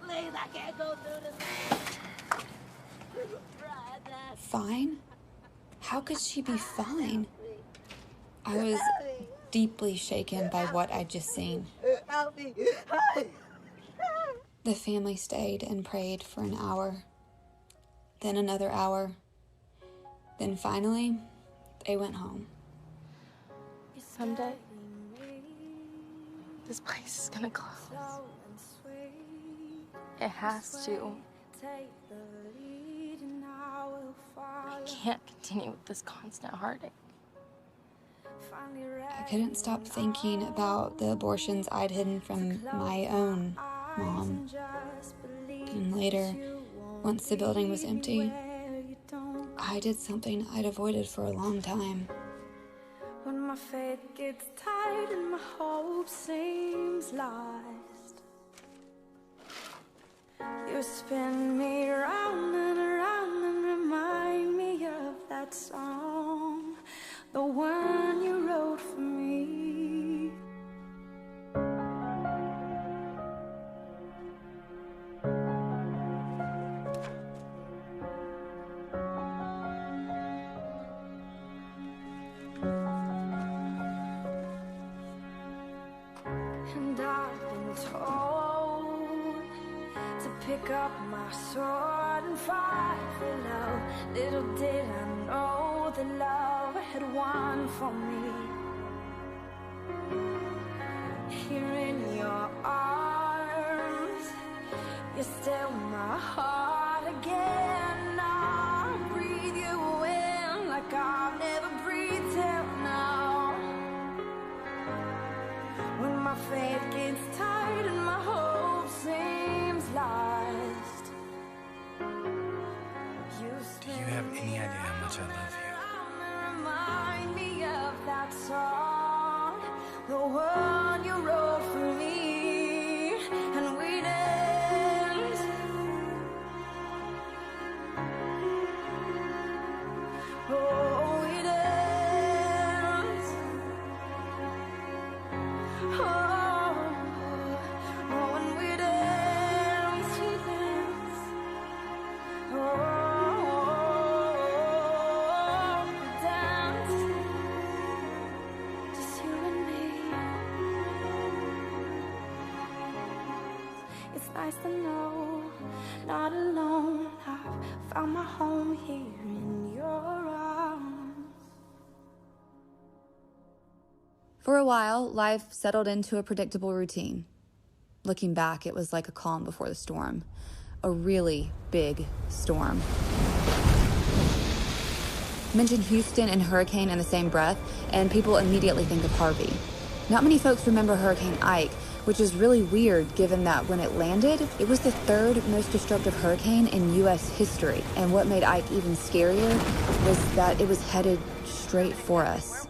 Please, I can't go through this. Fine? How could she be fine? I was deeply shaken by what I'd just seen. The family stayed and prayed for an hour, then another hour, then finally, they went home. Someday, this place is gonna close. It has to. I can't continue with this constant heartache. I couldn't stop thinking about the abortions I'd hidden from my own mom. And later, once the building was empty, I did something I'd avoided for a long time. When my faith gets tight and my hope seems lost, you spin me round and remind me of that song, the one you wrote for me. And I've been told to pick up my sword and fight for love. Little did I know the love had won for me. Here in your arms, you're still my heart again. I'll breathe you in like I've never breathed till now. When my faith gets tight and my hope seems lost, Do you have any idea how much I love you? remind me of that song, the one you wrote for me, and we danced. Oh, we danced. Oh, when we danced, we danced. Oh. nice to know, not alone. I've found my home here in your arms. For a while, life settled into a predictable routine. Looking back, it was like a calm before the storm. A really big storm. Mention Houston and hurricane in the same breath, and people immediately think of Harvey. Not many folks remember Hurricane Ike, which is really weird given that when it landed, it was the third most destructive hurricane in U.S. history. And what made Ike even scarier was that it was headed straight for us.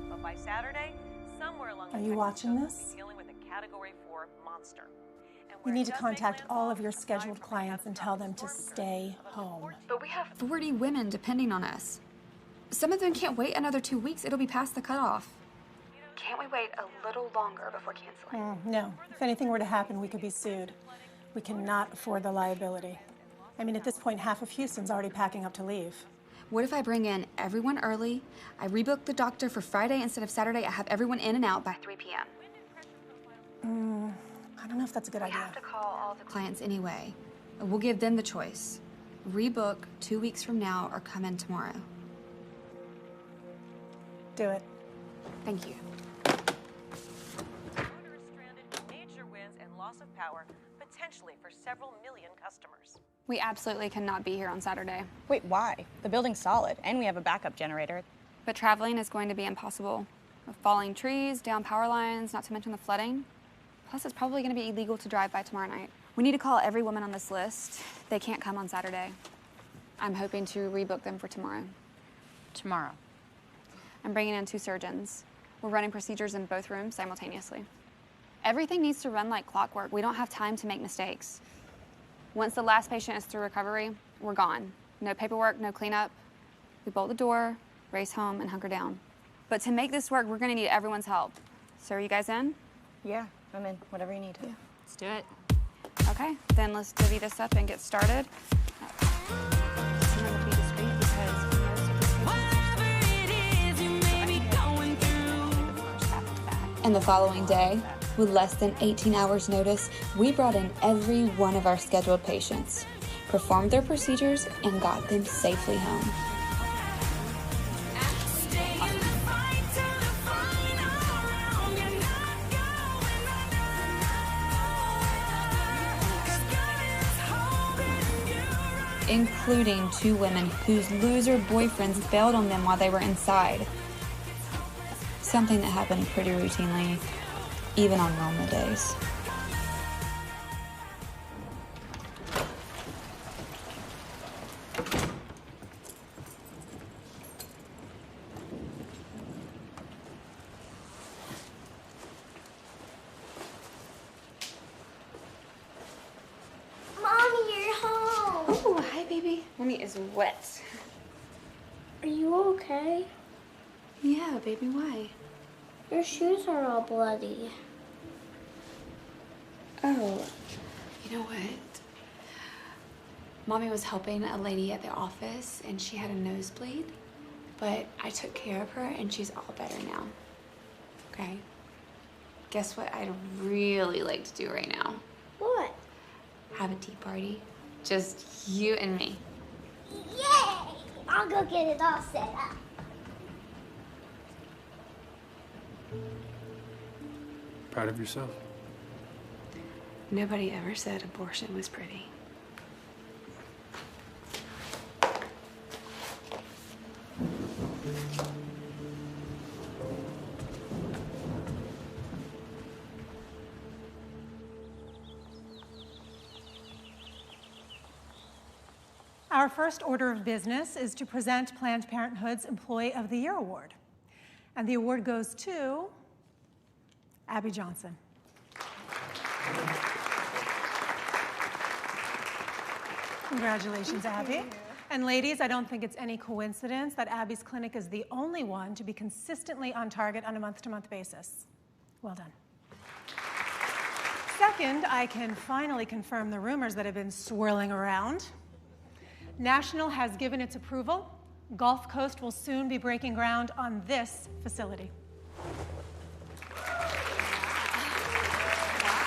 But by Saturday, somewhere along Are you watching this? dealing with a Category 4 monster. You need to contact all of your scheduled clients and tell them to stay home. But we have 40 women depending on us. Some of them can't wait another 2 weeks. It'll be past the cutoff. Can't we wait a little longer before canceling? No. If anything were to happen, we could be sued. We cannot afford the liability. I mean, at this point, half of Houston's already packing up to leave. What if I bring in everyone early, I rebook the doctor for Friday instead of Saturday, I have everyone in and out by 3 p.m.? I don't know if that's a good idea. We have to call all the clients anyway. We'll give them the choice. Rebook 2 weeks from now or come in tomorrow. Do it. Thank you. Major winds and loss of power, potentially for several million customers. We absolutely cannot be here on Saturday. Wait, why? The building's solid, and we have a backup generator. But traveling is going to be impossible. With falling trees, down power lines, not to mention the flooding. Plus, it's probably going to be illegal to drive by tomorrow night. We need to call every woman on this list. They can't come on Saturday. I'm hoping to rebook them for tomorrow. Tomorrow? I'm bringing in 2 surgeons. We're running procedures in both rooms simultaneously. Everything needs to run like clockwork. We don't have time to make mistakes. Once the last patient is through recovery, we're gone. No paperwork, no cleanup. We bolt the door, race home, and hunker down. But to make this work, we're going to need everyone's help. So are you guys in? Yeah, I'm in. Whatever you need. Yeah. Let's do it. Okay, then let's divvy this up and get started. Remember to be discreet because most of this And the following day, with less than 18 hours notice, we brought in every one of our scheduled patients, performed their procedures, and got them safely home. Including 2 women whose loser boyfriends bailed on them while they were inside. Something that happened pretty routinely, even on normal days. Mommy is wet. Are you okay? Yeah, baby, why? Your shoes are all bloody. Oh, you know what? Mommy was helping a lady at the office and she had a nosebleed, but I took care of her and she's all better now. Okay? Guess what I'd really like to do right now? What? Have a tea party. Just you and me. Yay! I'll go get it all set up. Proud of yourself? Nobody ever said abortion was pretty. Our first order of business is to present Planned Parenthood's Employee of the Year Award. And the award goes to Abby Johnson. Congratulations, Abby. And ladies, I don't think it's any coincidence that Abby's clinic is the only one to be consistently on target on a month-to-month basis. Well done. Second, I can finally confirm the rumors that have been swirling around. National has given its approval. Gulf Coast will soon be breaking ground on this facility.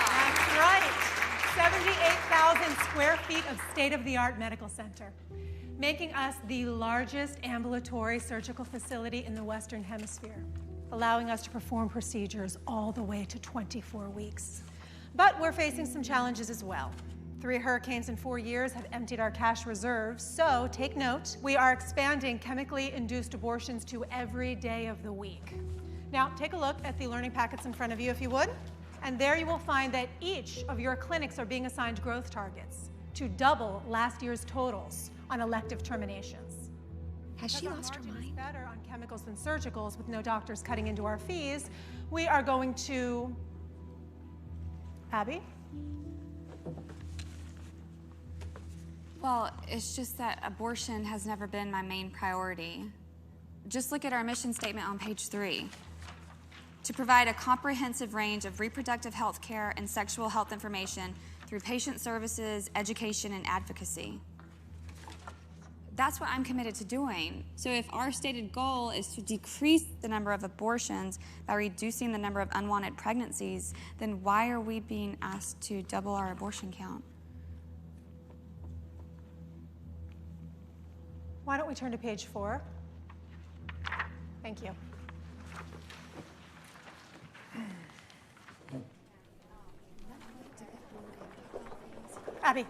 That's right. 7 78,000 square feet of state-of-the-art medical center, making us the largest ambulatory surgical facility in the Western Hemisphere, allowing us to perform procedures all the way to 24 weeks. But we're facing some challenges as well. 3 hurricanes in 4 years have emptied our cash reserves, so take note, we are expanding chemically induced abortions to every day of the week. Now, take a look at the learning packets in front of you, if you would, and there you will find that each of your clinics are being assigned growth targets to double last year's totals on elective terminations. Has she lost her mind? Better on chemicals than surgicals, with no doctors cutting into our fees, we are going to... Abby? Well, it's just that abortion has never been my main priority. Just look at our mission statement on page 3. To provide a comprehensive range of reproductive health care and sexual health information through patient services, education, and advocacy. That's what I'm committed to doing. So if our stated goal is to decrease the number of abortions by reducing the number of unwanted pregnancies, then why are we being asked to double our abortion count? Why don't we turn to page 4? Thank you. Abby.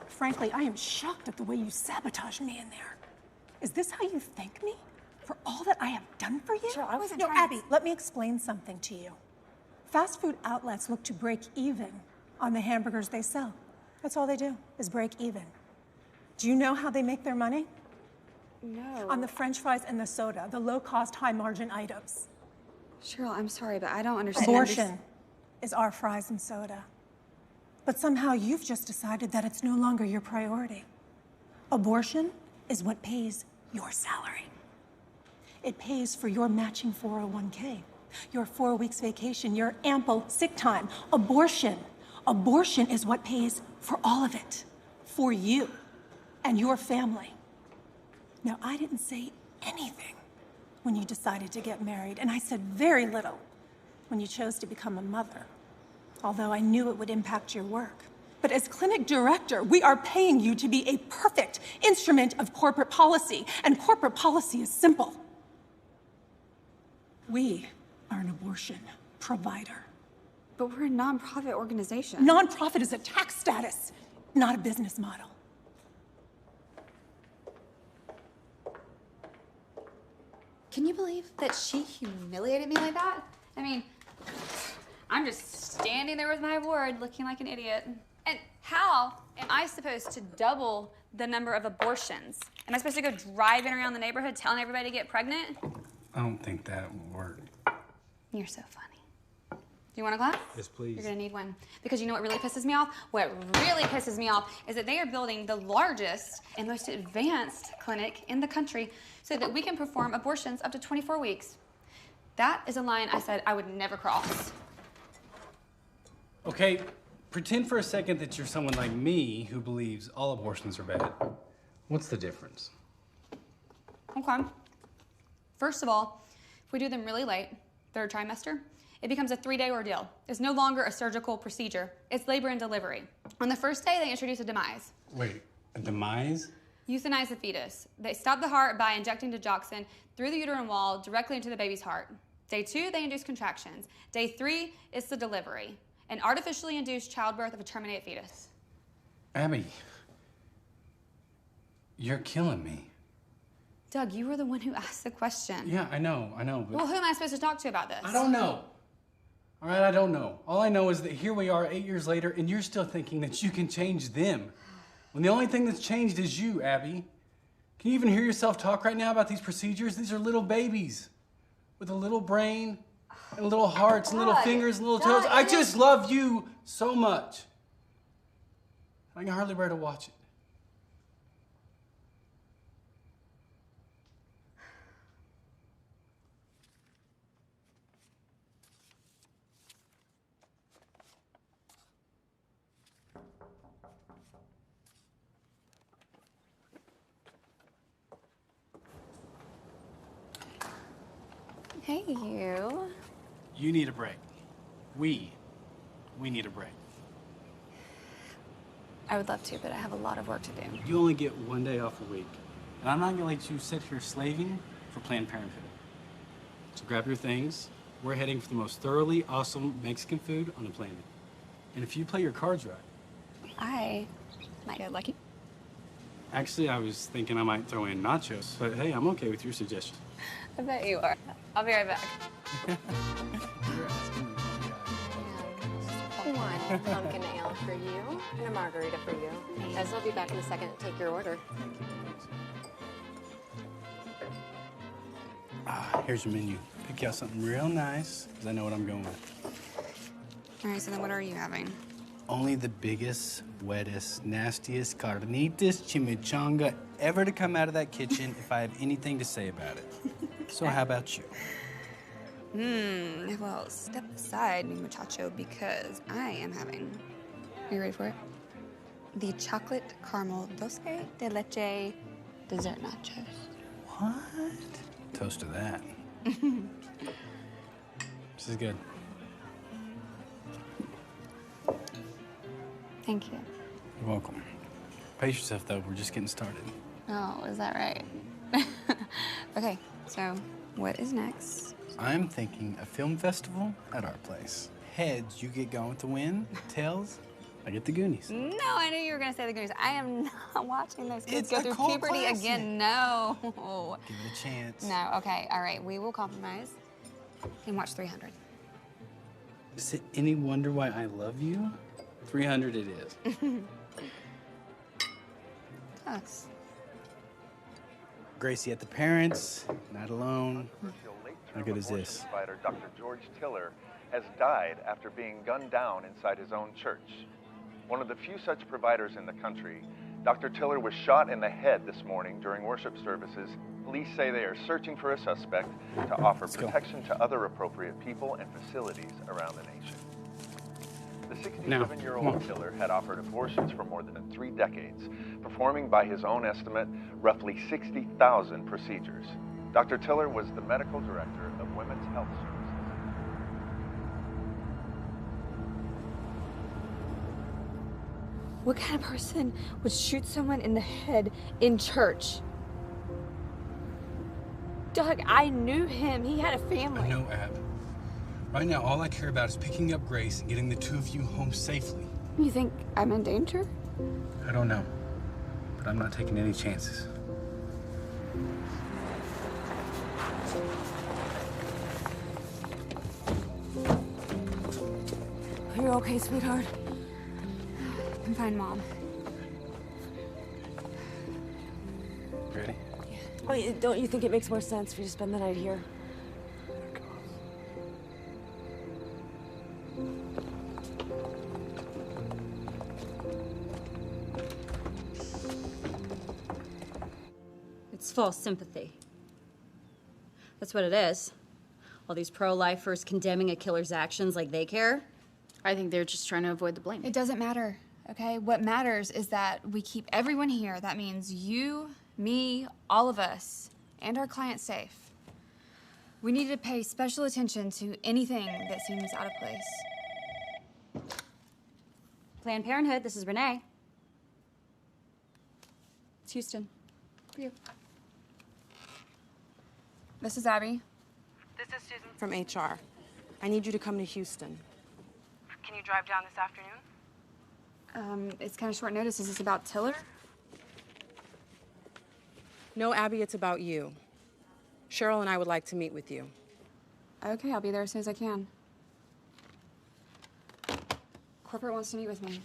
Frankly, I am shocked at the way you sabotaged me in there. Is this how you thank me? For all that I have done for you? Sure, I wasn't No, trying to... Abby, let me explain something to you. Fast food outlets look to break even on the hamburgers they sell. That's all they do, is break even. Do you know how they make their money? No. On the French fries and the soda, the low-cost, high-margin items. Cheryl, I'm sorry, but I don't understand. Abortion is our fries and soda. But somehow you've just decided that it's no longer your priority. Abortion is what pays your salary. It pays for your matching 401k, your 4 weeks vacation, your ample sick time. Abortion is what pays for all of it, for you and your family. Now, I didn't say anything when you decided to get married, and I said very little when you chose to become a mother, although I knew it would impact your work. But as clinic director, we are paying you to be a perfect instrument of corporate policy, and corporate policy is simple. We are an abortion provider. But we're a nonprofit organization. Nonprofit is a tax status, not a business model. Can you believe that she humiliated me like that? I mean, I'm just standing there with my award looking like an idiot. And how am I supposed to double the number of abortions? Am I supposed to go driving around the neighborhood telling everybody to get pregnant? I don't think that will work. You're so funny. Do you want a glass? Yes, please. You're gonna need one. Because you know what really pisses me off? What really pisses me off is that they are building the largest and most advanced clinic in the country so that we can perform abortions up to 24 weeks. That is a line I said I would never cross. Okay, pretend for a second that you're someone like me who believes all abortions are bad. What's the difference? Okay. First of all, if we do them really late, third trimester, it becomes a 3-day ordeal. It's no longer a surgical procedure. It's labor and delivery. On the first day, they introduce a demise. Wait, a demise? Euthanize the fetus. They stop the heart by injecting digoxin through the uterine wall directly into the baby's heart. Day 2, they induce contractions. Day 3 is the delivery, an artificially induced childbirth of a terminated fetus. Abby, you're killing me. Doug, you were the one who asked the question. Yeah, I know, but... Well, who am I supposed to talk to about this? I don't know. All right, I don't know. All I know is that here we are 8 years later, and you're still thinking that you can change them. When the only thing that's changed is you, Abby. Can you even hear yourself talk right now about these procedures? These are little babies with a little brain and little hearts and little fingers and little toes. I just love you so much. I can hardly bear to watch it. Hey, you. You need a break. We need a break. I would love to, but I have a lot of work to do. You only get 1 day off a week. And I'm not gonna let you sit here slaving for Planned Parenthood. So grab your things. We're heading for the most thoroughly awesome Mexican food on the planet. And if you play your cards right. I might get lucky. Actually, I was thinking I might throw in nachos, but hey, I'm okay with your suggestion. I bet you are. I'll be right back. One pumpkin ale for you and a margarita for you. Guys, I'll be back in a second to take your order. Here's your menu. Pick out something real nice, because I know what I'm going with. All right, so then what are you having? Only the biggest, wettest, nastiest carnitas chimichanga ever to come out of that kitchen if I have anything to say about it. So how about you? Well, step aside, mi muchacho, because I am having, are you ready for it? The chocolate caramel dulce de leche dessert nachos. What? Toast to that. This is good. Thank you. You're welcome. Pace yourself, though. We're just getting started. Oh, is that right? Okay, so what is next? I'm thinking a film festival at our place. Heads, you get going with the win. Tails, I get the Goonies. No, I knew you were gonna say the Goonies. I am not watching those kids It's go a through cult puberty classic. again. No. Give it a chance. No, okay, all right, we will compromise and watch 300. Is it any wonder why I love you? 300 it is. Us. Gracie at the parents, not alone. How good is this? Provider Dr. George Tiller has died after being gunned down inside his own church. One of the few such providers in the country, Dr. Tiller was shot in the head this morning during worship services. Police say they are searching for a suspect to offer protection to other appropriate people and facilities around the nation. The 67-year-old Tiller had offered abortions for more than 3 decades, performing, by his own estimate, roughly 60,000 procedures. Dr. Tiller was the medical director of Women's Health Services. What kind of person would shoot someone in the head in church? Doug, I knew him. He had a family. I know, Ab. Right now, all I care about is picking up Grace and getting the two of you home safely. You think I'm in danger? I don't know, but I'm not taking any chances. Are you okay, sweetheart? I'm fine, Mom. Ready? Wait, don't you think it makes more sense for you to spend the night here? It's false sympathy. That's what it is. All these pro-lifers condemning a killer's actions like they care. I think they're just trying to avoid the blame. It doesn't matter, okay? What matters is that we keep everyone here. That means you, me, all of us, and our clients safe. We need to pay special attention to anything that seems out of place. Planned Parenthood, this is Renee. It's Houston. For you. This is Abby. This is Susan. From HR. I need you to come to Houston. Can you drive down this afternoon? It's kind of short notice. Is this about Tiller? No, Abby, it's about you. Cheryl and I would like to meet with you. Okay, I'll be there as soon as I can. Corporate wants to meet with me.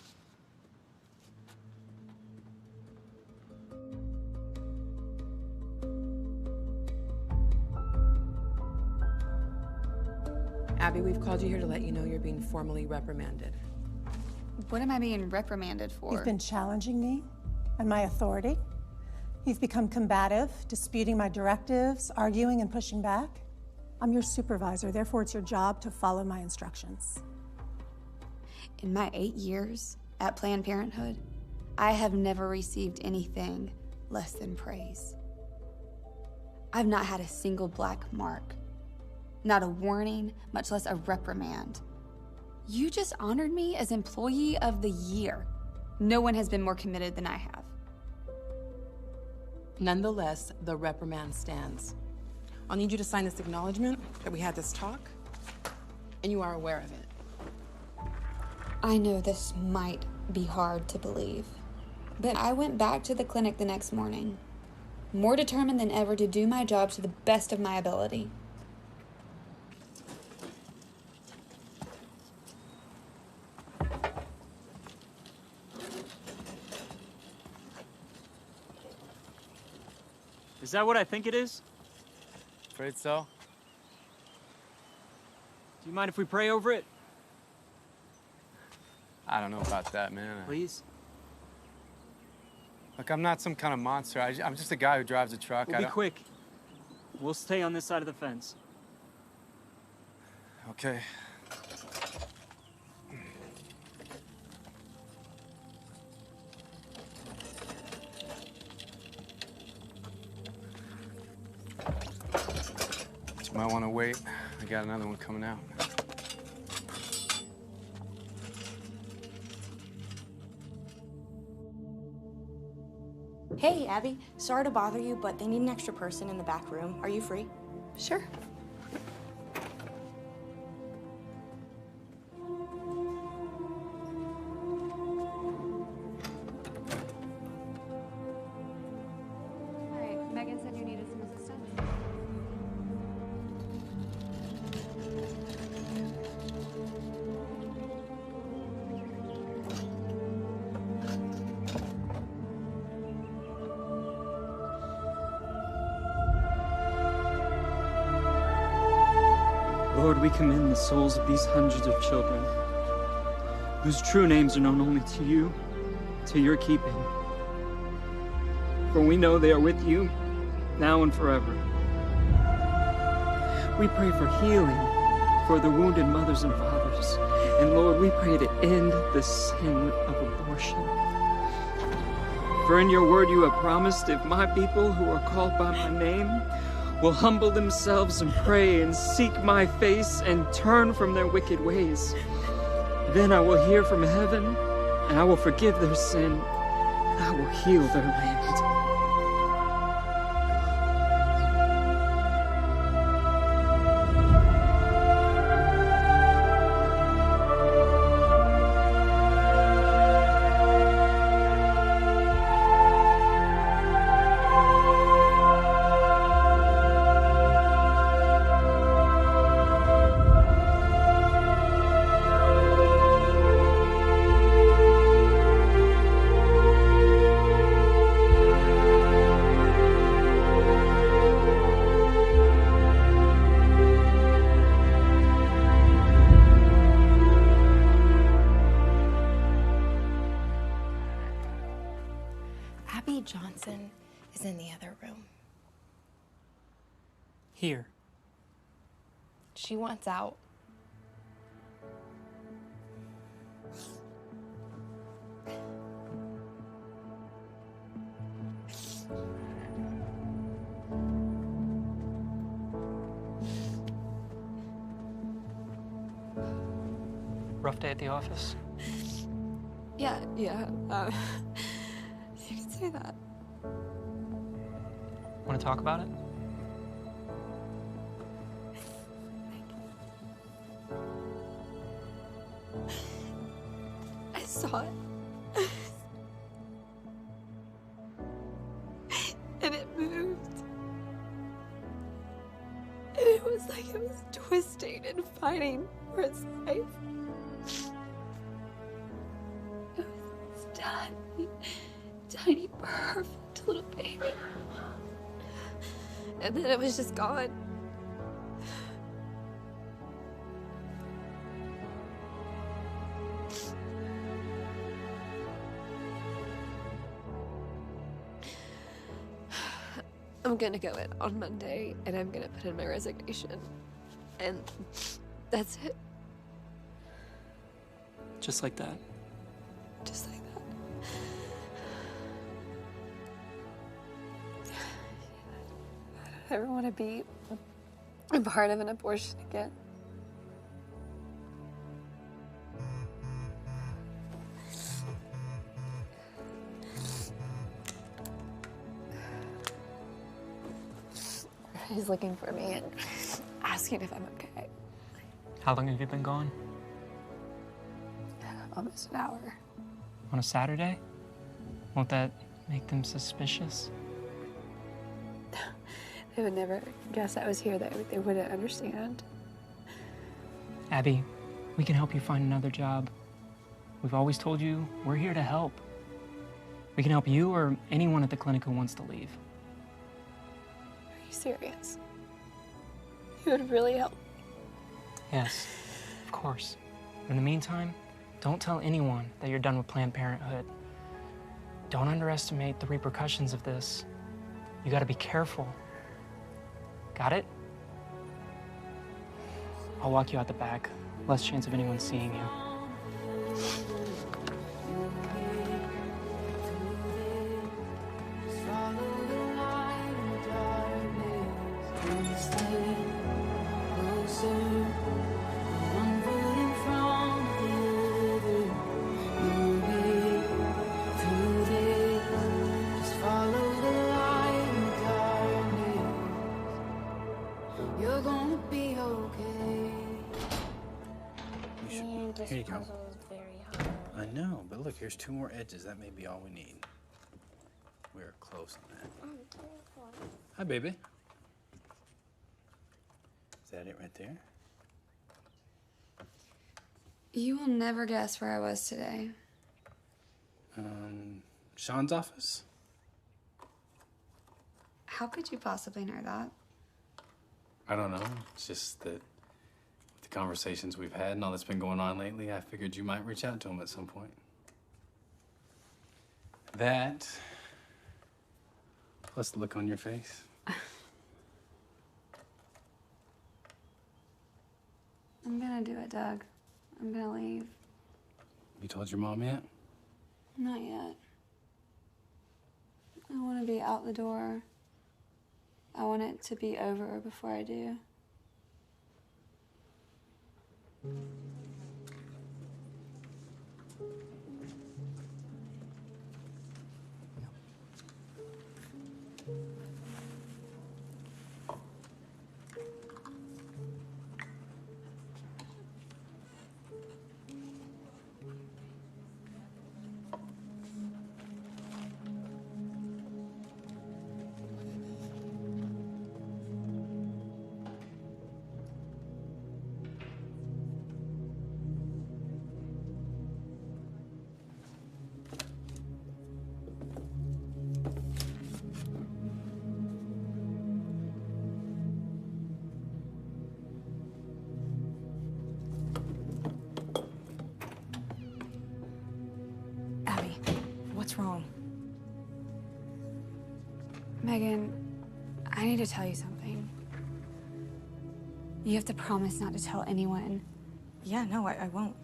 Abby, we've called you here to let you know you're being formally reprimanded. What am I being reprimanded for? You've been challenging me and my authority. You've become combative, disputing my directives, arguing and pushing back. I'm your supervisor, therefore it's your job to follow my instructions. In my 8 years at Planned Parenthood, I have never received anything less than praise. I've not had a single black mark, not a warning, much less a reprimand. You just honored me as Employee of the Year. No one has been more committed than I have. Nonetheless, the reprimand stands. I'll need you to sign this acknowledgement that we had this talk, and you are aware of it. I know this might be hard to believe, but I went back to the clinic the next morning, more determined than ever to do my job to the best of my ability. Is that what I think it is? Afraid so. Do you mind if we pray over it? I don't know about that, man. Please? Look, I'm not some kind of monster. I'm just a guy who drives a truck. We'll be quick. We'll stay on this side of the fence. Okay. You might want to wait. I got another one coming out. Hey, Abby. Sorry to bother you, but they need an extra person in the back room. Are you free? Sure. Right. Megan said you needed some assistance. Lord, we commend the souls of these hundreds of children, whose true names are known only to you, to your keeping. For we know they are with you, now and forever. We pray for healing for the wounded mothers and fathers. And Lord, we pray to end the sin of abortion. For in your word you have promised, if my people who are called by my name will humble themselves and pray and seek my face and turn from their wicked ways, then I will hear from heaven, and I will forgive their sin, and I will heal their land. Abby Johnson is in the other room. Here. She wants out. Rough day at the office? Yeah. You can say that. Want to talk about it? I saw it. And it moved. And it was like it was twisting and fighting for its life. It was tiny, tiny, perfect little baby. And then it was just gone. I'm gonna go in on Monday and I'm gonna put in my resignation. And that's it. Just like that. Just like that. I don't ever want to be a part of an abortion again. Everybody's looking for me and asking if I'm okay. How long have you been gone? Almost an hour. On a Saturday? Won't that make them suspicious? They would never guess I was here. They wouldn't understand. Abby, we can help you find another job. We've always told you we're here to help. We can help you or anyone at the clinic who wants to leave. Are you serious? You would really help. Yes, of course. In the meantime, don't tell anyone that you're done with Planned Parenthood. Don't underestimate the repercussions of this. You gotta be careful. Got it? I'll walk you out the back. Less chance of anyone seeing you. You're gonna be okay. Here you go. I know, but look, here's 2 more edges. That may be all we need. We're close on that. Hi, baby. Is that it right there? You will never guess where I was today. Sean's office? How could you possibly know that? I don't know. It's just that with the conversations we've had and all that's been going on lately, I figured you might reach out to him at some point. That, plus the look on your face. I'm gonna do it, Doug. I'm gonna leave. You told your mom yet? Not yet. I want to be out the door. I want it to be over before I do. Abby, what's wrong? Megan, I need to tell you something. You have to promise not to tell anyone. Yeah, no, I won't.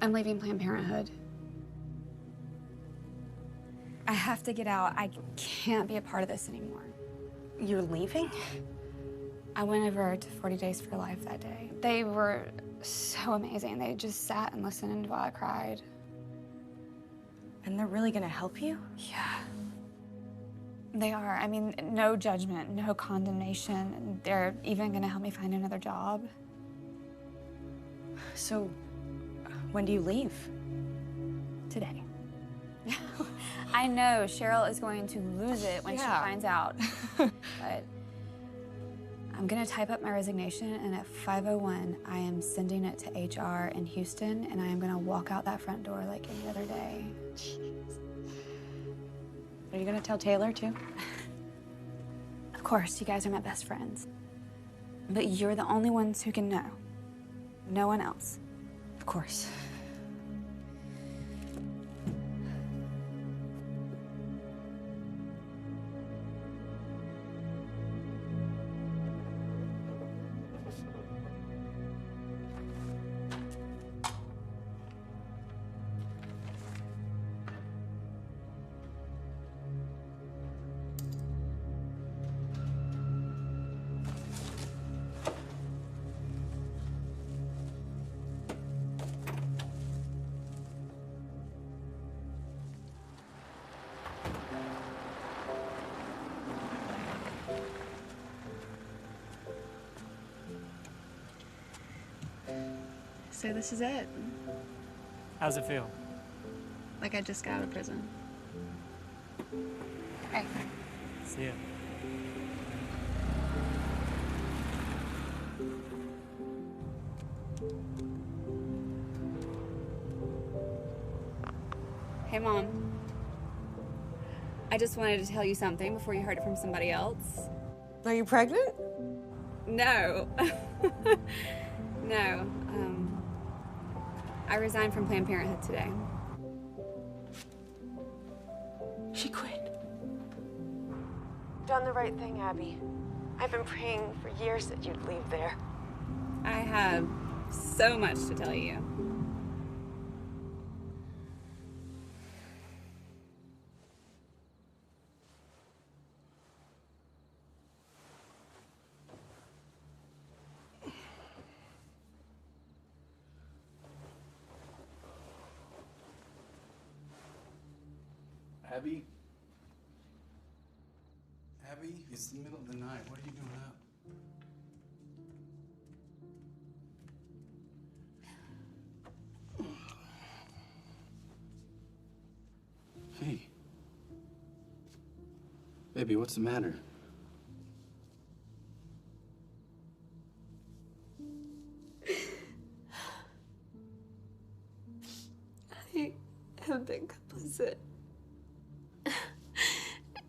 I'm leaving Planned Parenthood. I have to get out. I can't be a part of this anymore. You're leaving? I went over to 40 Days for Life that day. They were so amazing. They just sat and listened while I cried. And they're really gonna help you? Yeah. They are. I mean, no judgment, no condemnation. They're even gonna help me find another job. So, when do you leave? Today. I know Cheryl is going to lose it when she finds out. But I'm gonna type up my resignation, and at 5:01, I am sending it to HR in Houston, and I am gonna walk out that front door like any other day. Are you gonna tell Taylor too? Of course, you guys are my best friends. But you're the only ones who can know. No one else. Of course. So this is it. How's it feel? Like I just got out of prison. Hey. See ya. Hey, Mom. I just wanted to tell you something before you heard it from somebody else. Are you pregnant? No. No. I resigned from Planned Parenthood today. She quit. Done the right thing, Abby. I've been praying for years that you'd leave there. I have so much to tell you. Abby? Abby, it's the middle of the night. What are you doing up? Hey. Baby, what's the matter? I have been complicit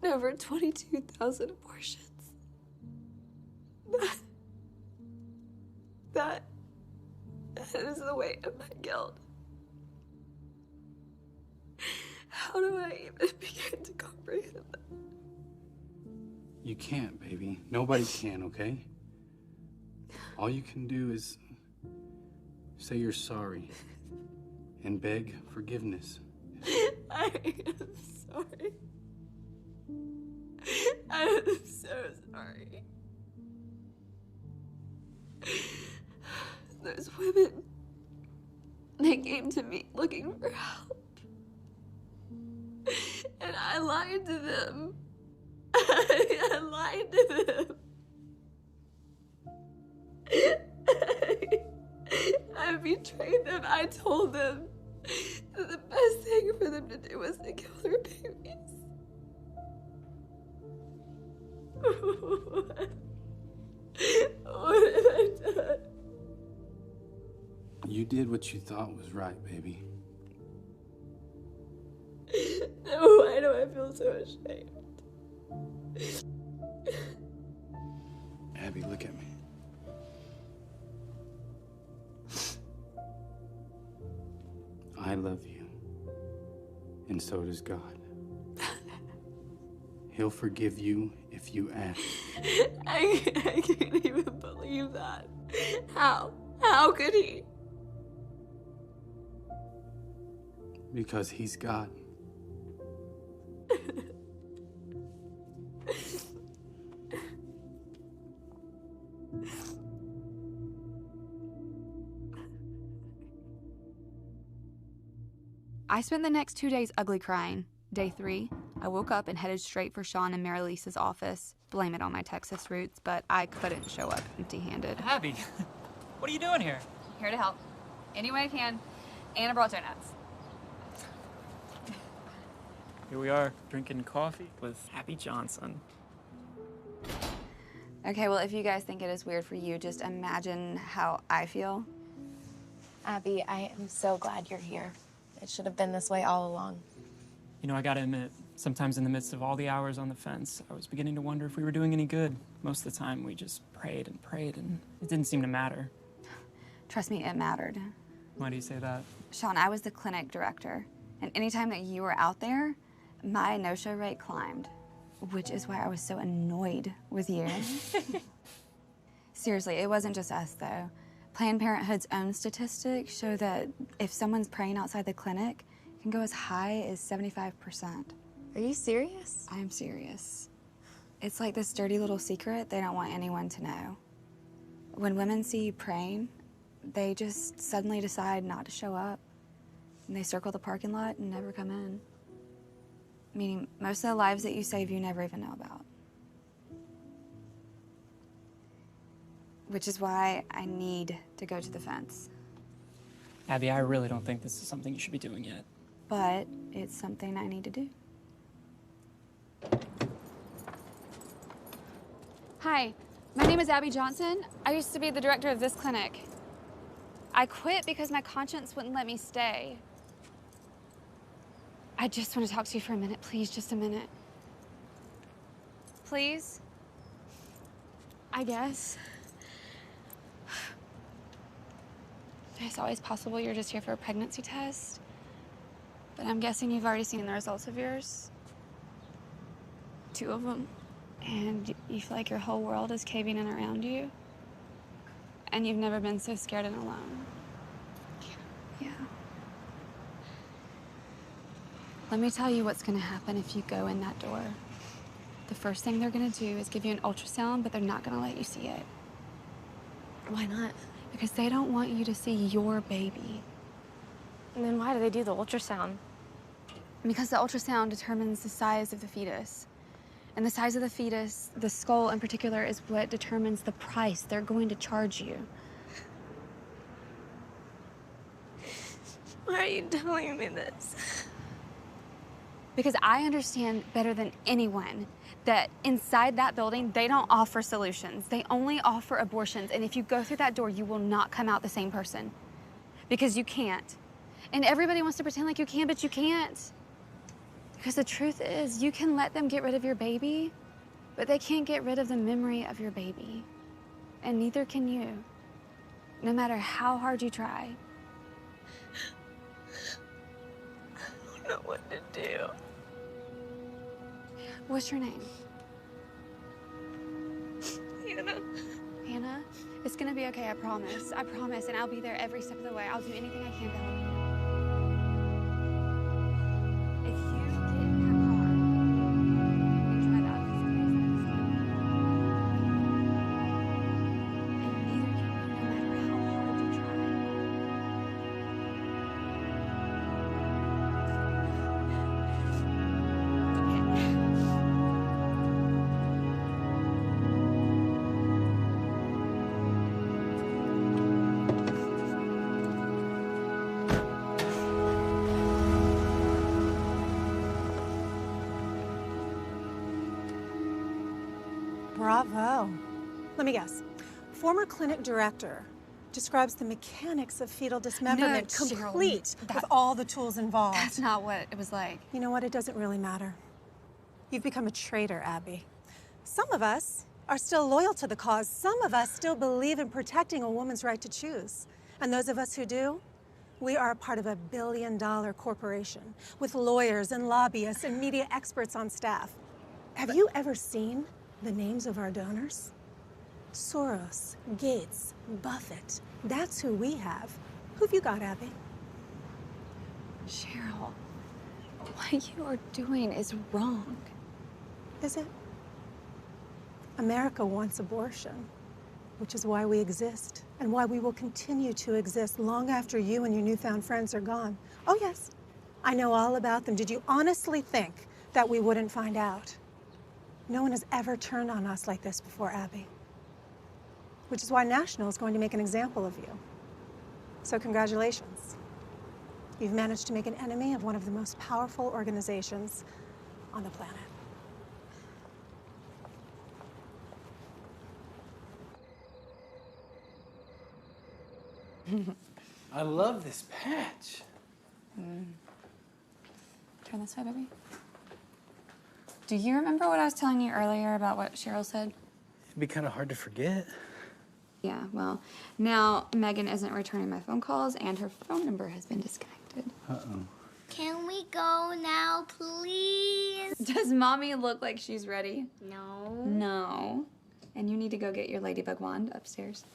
in over 22,000 abortions. That is the weight of my guilt. How do I even begin to comprehend that? You can't, baby. Nobody can, okay? All you can do is say you're sorry and beg forgiveness. I am sorry. I am so sorry. Those women, they came to me looking for help. And I lied to them. I lied to them. I betrayed them. I told them that the best thing for them to do was to kill their babies. What have I done? You did what you thought was right, baby. No, why do I feel so ashamed? Abby, look at me. I love you, and so does God. He'll forgive you if you ask. I can't even believe that. How? How could he? Because he's God. I spent the next 2 days ugly crying. Day 3, I woke up and headed straight for Sean and Mary Lisa's office. Blame it on my Texas roots, but I couldn't show up empty-handed. Abby, what are you doing here? Here to help. Any way I can. And I brought donuts. Here we are, drinking coffee with Abby Johnson. Okay, well, if you guys think it is weird for you, just imagine how I feel. Abby, I am so glad you're here. It should have been this way all along. You know, I gotta admit, sometimes in the midst of all the hours on the fence, I was beginning to wonder if we were doing any good. Most of the time, we just prayed, and it didn't seem to matter. Trust me, it mattered. Why do you say that? Sean, I was the clinic director, and anytime that you were out there, my no-show rate climbed, which is why I was so annoyed with you. Seriously, it wasn't just us, though. Planned Parenthood's own statistics show that if someone's praying outside the clinic, it can go as high as 75%. Are you serious? I am serious. It's like this dirty little secret they don't want anyone to know. When women see you praying, they just suddenly decide not to show up, and they circle the parking lot and never come in. Meaning, most of the lives that you save, you never even know about. Which is why I need to go to the fence. Abby, I really don't think this is something you should be doing yet. But it's something I need to do. Hi, my name is Abby Johnson. I used to be the director of this clinic. I quit because my conscience wouldn't let me stay. I just want to talk to you for a minute, please, just a minute. Please? I guess. It's always possible you're just here for a pregnancy test. But I'm guessing you've already seen the results of yours. 2 of them. And you feel like your whole world is caving in around you. And you've never been so scared and alone. Yeah. Let me tell you what's gonna happen if you go in that door. The first thing they're gonna do is give you an ultrasound, but they're not gonna let you see it. Why not? Because they don't want you to see your baby. And then why do they do the ultrasound? Because the ultrasound determines the size of the fetus. And the size of the fetus, the skull in particular, is what determines the price they're going to charge you. Why are you telling me this? Because I understand better than anyone that inside that building, they don't offer solutions. They only offer abortions. And if you go through that door, you will not come out the same person. Because you can't. And everybody wants to pretend like you can, but you can't. Because the truth is, you can let them get rid of your baby, but they can't get rid of the memory of your baby. And neither can you, no matter how hard you try. I don't know what to do. What's your name? Hannah. Hannah? It's gonna be okay, I promise. I promise, and I'll be there every step of the way. I'll do anything I can to help you. If you get in that car and drive out of this place, and neither can you, no matter how hard you try. Bravo. Let me guess. Former clinic director describes the mechanics of fetal dismemberment No, Cheryl, complete with all the tools involved. That's not what it was like. You know what? It doesn't really matter. You've become a traitor, Abby. Some of us are still loyal to the cause. Some of us still believe in protecting a woman's right to choose. And those of us who do, we are a part of a billion-dollar corporation with lawyers and lobbyists and media experts on staff. Have you ever seen the names of our donors? Soros, Gates, Buffett. That's who we have. Who've you got, Abby? Cheryl, what you are doing is wrong. Is it? America wants abortion, which is why we exist and why we will continue to exist long after you and your newfound friends are gone. Oh, yes, I know all about them. Did you honestly think that we wouldn't find out? No one has ever turned on us like this before, Abby. Which is why National is going to make an example of you. So congratulations. You've managed to make an enemy of one of the most powerful organizations on the planet. I love this patch. Turn this way, baby. Do you remember what I was telling you earlier about what Cheryl said? It'd be kind of hard to forget. Yeah, well, now Megan isn't returning my phone calls and her phone number has been disconnected. Uh-oh. Can we go now, please? Does mommy look like she's ready? No. No. And you need to go get your ladybug wand upstairs.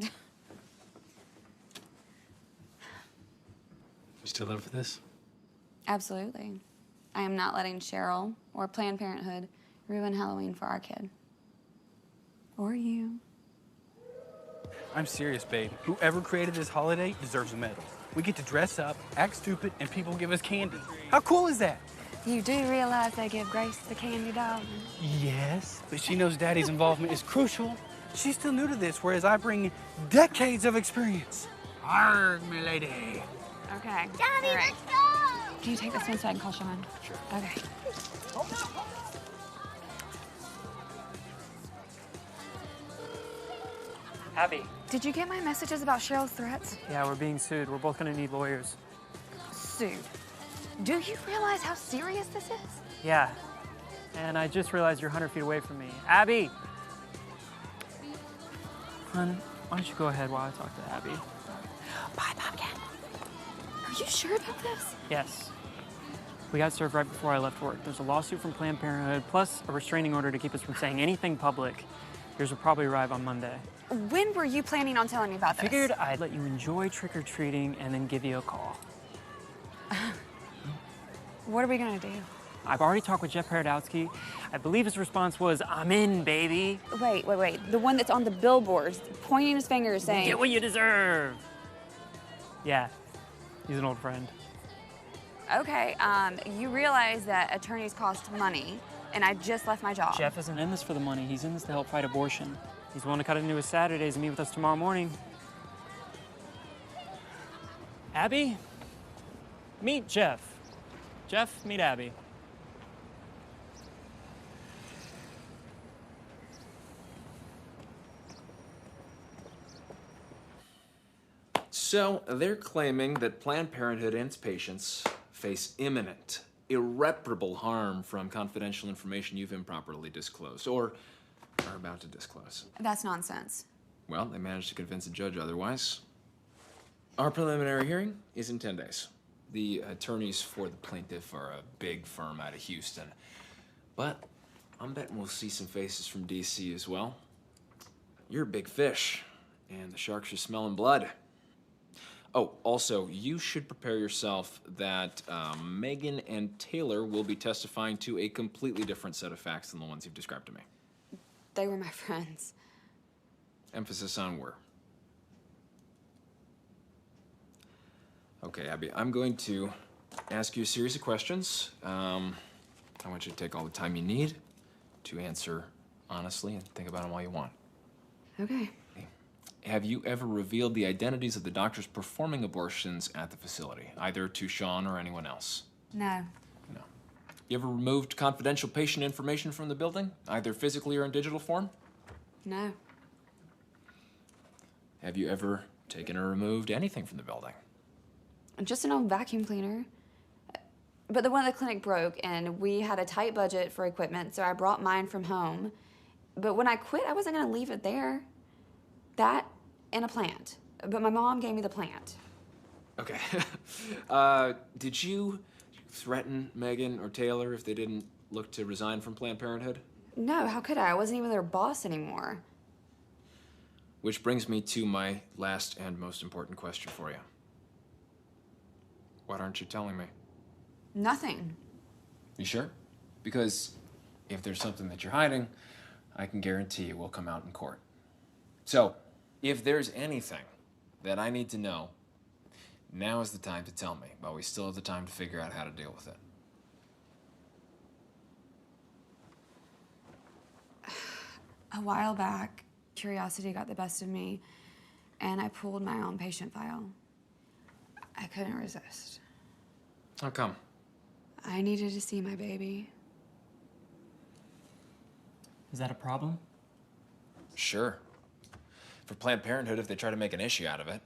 You still up for this? Absolutely. I am not letting Cheryl or Planned Parenthood ruin Halloween for our kid. Or you. I'm serious, babe. Whoever created this holiday deserves a medal. We get to dress up, act stupid, and people give us candy. How cool is that? You do realize they give Grace the candy dog? Yes, but she knows Daddy's involvement is crucial. She's still new to this, whereas I bring decades of experience. Arg, milady. Okay. Daddy, all right. let's go! Can you take this one so I can call Sean? Sure. Okay. Abby. Did you get my messages about Cheryl's threats? Yeah, we're being sued. We're both gonna need lawyers. Sued. Do you realize how serious this is? Yeah. And I just realized you're 100 feet away from me. Abby! Hun, why don't you go ahead while I talk to Abby? Bye, Bobcat. Are you sure about this? Yes. We got served right before I left work. There's a lawsuit from Planned Parenthood, plus a restraining order to keep us from saying anything public. Yours will probably arrive on Monday. When were you planning on telling me about this? Figured I'd let you enjoy trick-or-treating and then give you a call. What are we gonna do? I've already talked with Jeff Paradowski. I believe his response was, "I'm in, baby." Wait. The one that's on the billboards, pointing his finger saying... Get what you deserve. Yeah, he's an old friend. Okay, you realize that attorneys cost money, and I just left my job. Jeff isn't in this for the money. He's in this to help fight abortion. He's willing to cut into his Saturdays and meet with us tomorrow morning. Abby, meet Jeff. Jeff, meet Abby. So, they're claiming that Planned Parenthood and its patients face imminent, irreparable harm from confidential information you've improperly disclosed, or are about to disclose. That's nonsense. Well, they managed to convince a judge otherwise. Our preliminary hearing is in 10 days. The attorneys for the plaintiff are a big firm out of Houston. But I'm betting we'll see some faces from DC as well. You're a big fish, and the sharks are smelling blood. Oh, also, you should prepare yourself that Megan and Taylor will be testifying to a completely different set of facts than the ones you've described to me. They were my friends. Emphasis on were. Okay, Abby, I'm going to ask you a series of questions. I want you to take all the time you need to answer honestly and think about them all you want. Okay. Have you ever revealed the identities of the doctors performing abortions at the facility, either to Sean or anyone else? No. No. You ever removed confidential patient information from the building, either physically or in digital form? No. Have you ever taken or removed anything from the building? Just an old vacuum cleaner. But the one at the clinic broke, and we had a tight budget for equipment, so I brought mine from home. But when I quit, I wasn't gonna leave it there. That and a plant. But my mom gave me the plant. Okay. Did you threaten Megan or Taylor if they didn't look to resign from Planned Parenthood? No, how could I? I wasn't even their boss anymore. Which brings me to my last and most important question for you. What aren't you telling me? Nothing. You sure? Because if there's something that you're hiding, I can guarantee it will come out in court. So, if there's anything that I need to know, now is the time to tell me, but we still have the time to figure out how to deal with it. A while back, curiosity got the best of me, and I pulled my own patient file. I couldn't resist. How come? I needed to see my baby. Is that a problem? Sure. For Planned Parenthood, if they try to make an issue out of it,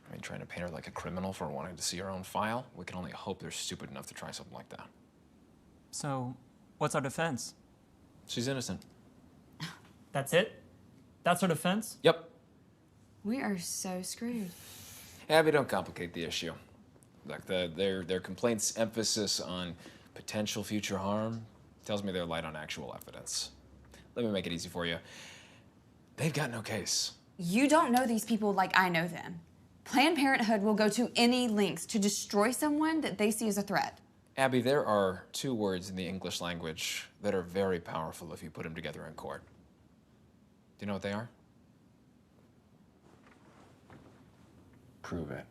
I mean, trying to paint her like a criminal for wanting to see her own file, we can only hope they're stupid enough to try something like that. So, what's our defense? She's innocent. That's it? That's our defense? Yep. We are so screwed. Abby, don't complicate the issue. Look, their complaint's emphasis on potential future harm tells me they're light on actual evidence. Let me make it easy for you. They've got no case. You don't know these people like I know them. Planned Parenthood will go to any lengths to destroy someone that they see as a threat. Abby, there are two words in the English language that are very powerful if you put them together in court. Do you know what they are? Prove it.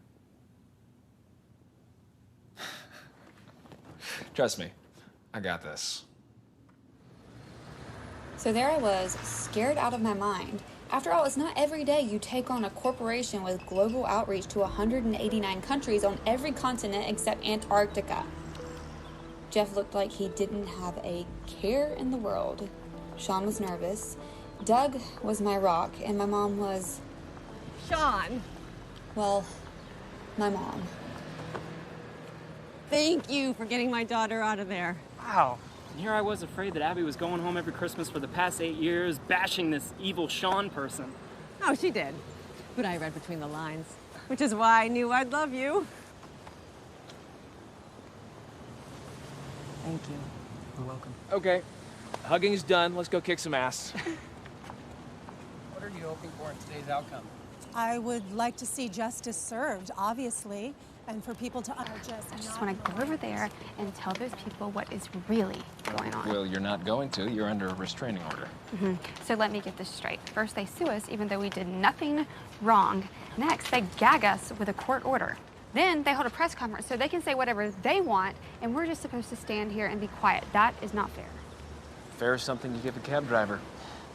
Trust me, I got this. So there I was, scared out of my mind, After all, it's not every day you take on a corporation with global outreach to 189 countries on every continent except Antarctica. Jeff looked like he didn't have a care in the world. Sean was nervous. Doug was my rock, and my mom was... Sean. Well, my mom. Thank you for getting my daughter out of there. Wow. And here I was afraid that Abby was going home every Christmas for the past 8 years, bashing this evil Sean person. Oh, she did. But I read between the lines, which is why I knew I'd love you. Thank you. You're welcome. Okay, hugging's done. Let's go kick some ass. What are you hoping for in today's outcome? I would like to see justice served, obviously, and for people to I just want to go over there and tell those people what is really going on. Well, you're not going to. You're under a restraining order. So let me get this straight. First, they sue us even though we did nothing wrong. Next, they gag us with a court order. Then they hold a press conference so they can say whatever they want, and we're just supposed to stand here and be quiet. That is not fair. Fair is something you give a cab driver.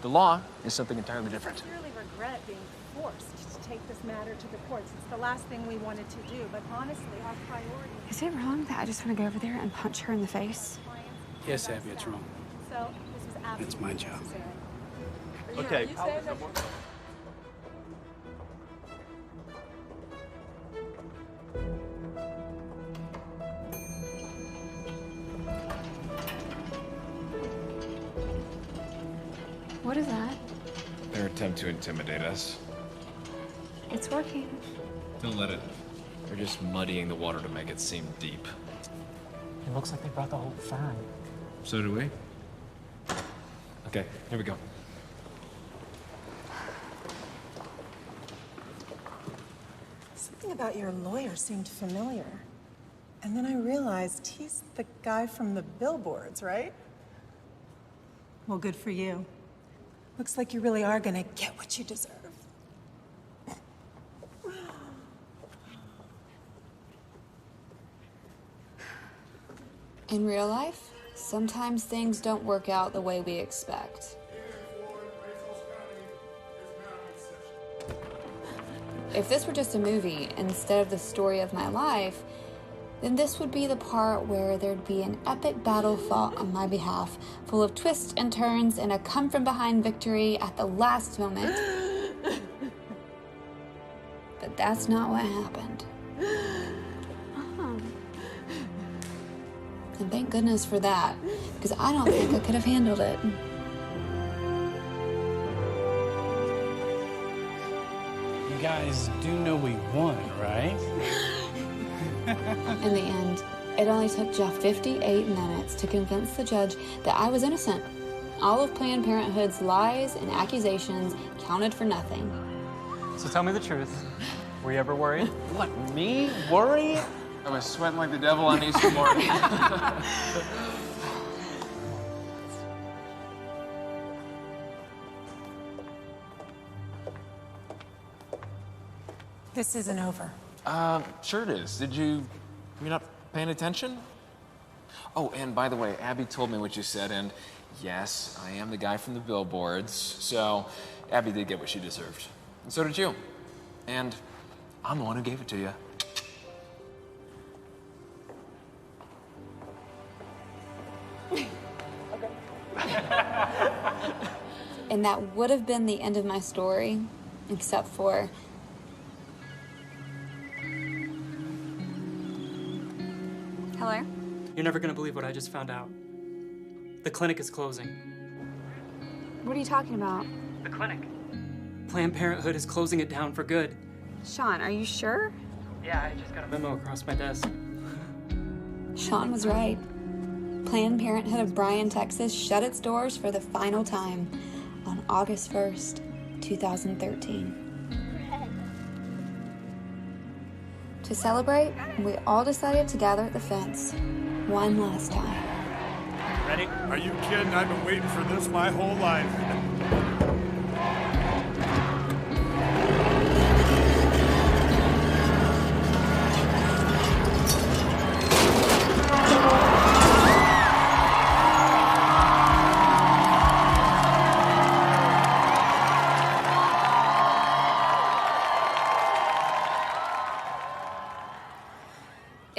The law is something entirely different. I really regret being forced to take this matter to the courts. It's the last thing we wanted to do, but honestly, our priority... Is it wrong that I just want to go over there and punch her in the face? Yes, Abby, it's wrong. So, this was absolutely It's my job. necessary. Okay. What is that? Their attempt to intimidate us. It's working. Don't let it. They're just muddying the water to make it seem deep. It looks like they brought the whole firm. So do we. Okay, here we go. Something about your lawyer seemed familiar. And then I realized he's the guy from the billboards, right? Well, good for you. Looks like you really are gonna get what you deserve. In real life, sometimes things don't work out the way we expect. If this were just a movie instead of the story of my life, then this would be the part where there'd be an epic battle fought on my behalf, full of twists and turns and a come-from-behind victory at the last moment. But that's not what happened. And thank goodness for that, because I don't think I could have handled it. You guys do know we won, right? In the end, it only took Jeff 58 minutes to convince the judge that I was innocent. All of Planned Parenthood's lies and accusations counted for nothing. So tell me the truth. Were you ever worried? What, me? Worry? I was sweating like the devil on Easter morning. This isn't over. Sure it is. You're not paying attention? Oh, and by the way, Abby told me what you said, and yes, I am the guy from the billboards, so Abby did get what she deserved. And so did you. And I'm the one who gave it to you. And that would have been the end of my story, except for... Hello? You're never gonna believe what I just found out. The clinic is closing. What are you talking about? The clinic. Planned Parenthood is closing it down for good. Sean, are you sure? Yeah, I just got a memo across my desk. Sean was right. Planned Parenthood of Bryan, Texas shut its doors for the final time on August 1st, 2013. To celebrate, we all decided to gather at the fence one last time. Ready? Are you kidding? I've been waiting for this my whole life.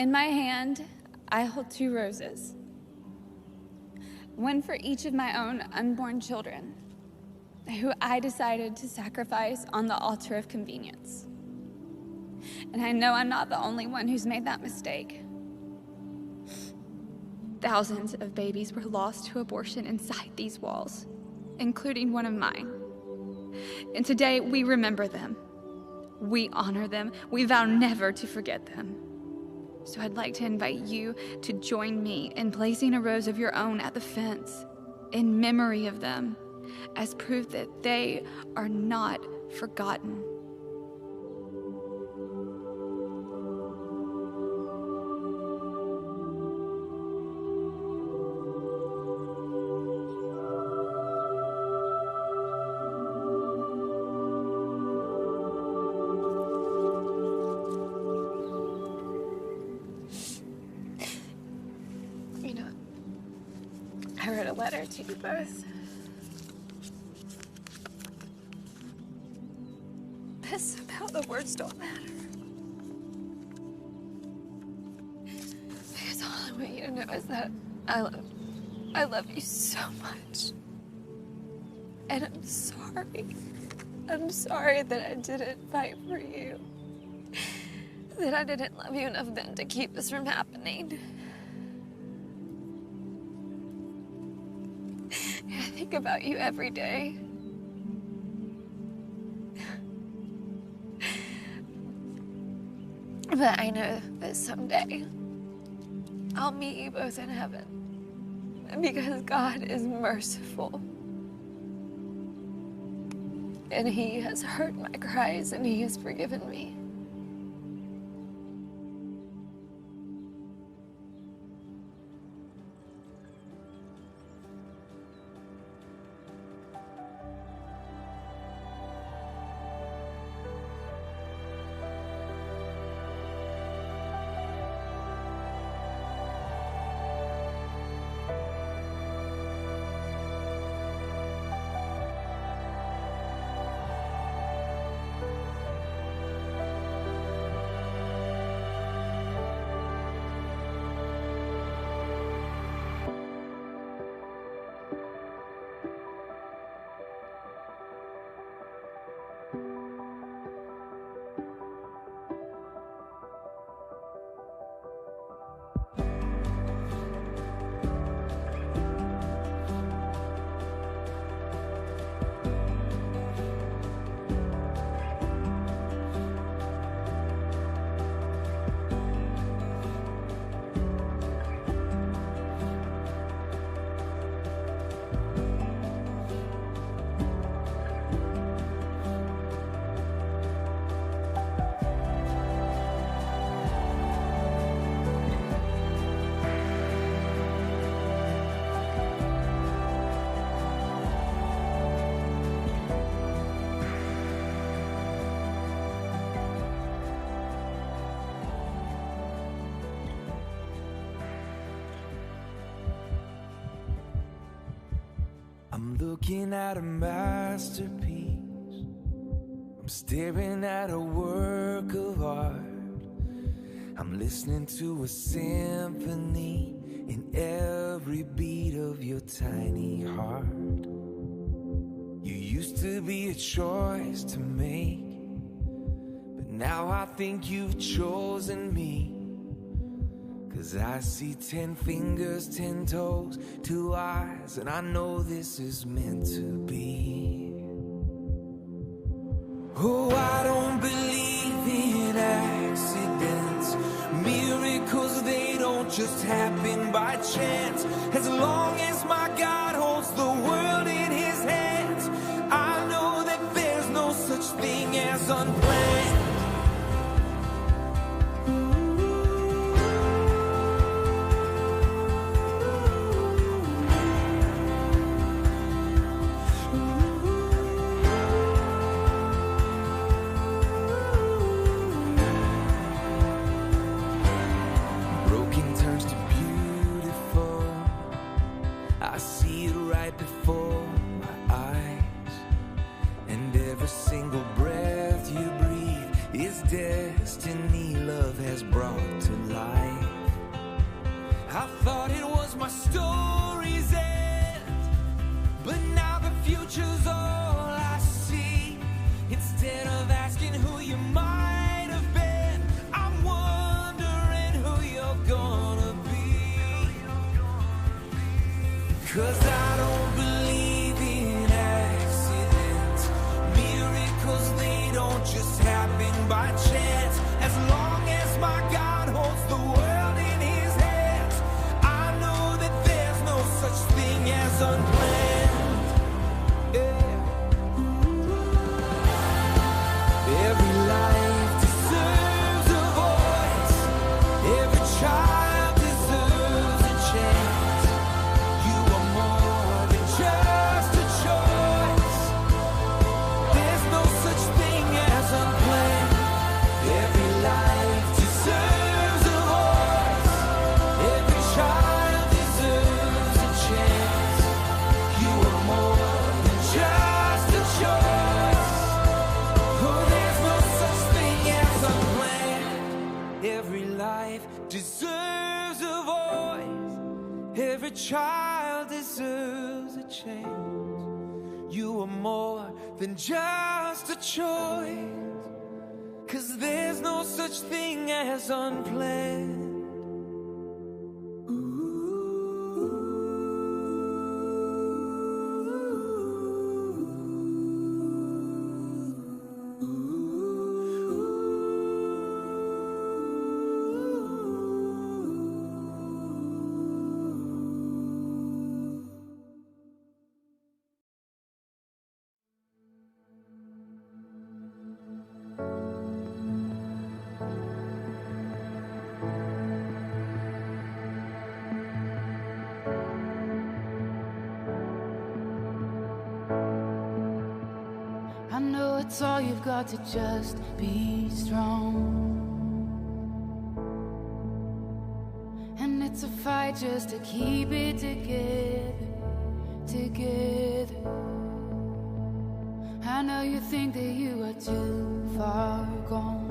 In my hand, I hold 2 roses. One for each of my own unborn children, who I decided to sacrifice on the altar of convenience. And I know I'm not the only one who's made that mistake. Thousands of babies were lost to abortion inside these walls, including one of mine. And today, we remember them. We honor them. We vow never to forget them. So I'd like to invite you to join me in placing a rose of your own at the fence in memory of them, as proof that they are not forgotten. You know, I wrote a letter to you both. Somehow the words don't matter. Because all I want you to know is that I love you so much. And I'm sorry. I'm sorry that I didn't fight for you. That I didn't love you enough then to keep this from happening. I think about you every day. But I know that someday I'll meet you both in heaven. Because God is merciful. And He has heard my cries and He has forgiven me. I'm looking at a masterpiece. I'm staring at a work of art. I'm listening to a symphony in every beat of your tiny heart. You used to be a choice to make, but now I think you've chosen me. 'Cause I see 10 fingers, 10 toes, 2 eyes, and I know this is meant to be. Oh, I don't believe in accidents. Miracles, they don't just happen by chance. As long as my God holds the world in His hands, I know that there's no such thing as unplanned. Before my eyes, and every single breath you breathe 'Cause I don't believe in accidents. Miracles, they don't just happen by chance. As long as my God holds the world in his hands, I know that there's no such thing as unplanned. Yeah. Every life deserves a voice. Every child deserves a chance. You are more than just a choice. There's no such thing as unplanned. Every life deserves a voice. Every child deserves a chance. You are more than just a choice. Oh, there's no such thing as unplanned. Every life deserves a voice. Every child deserves a chance. You are more than just a choice. 'Cause there's no such thing as unplanned. I know it's all you've got to just be strong. And it's a fight just to keep it together, together. I know you think that you are too far gone,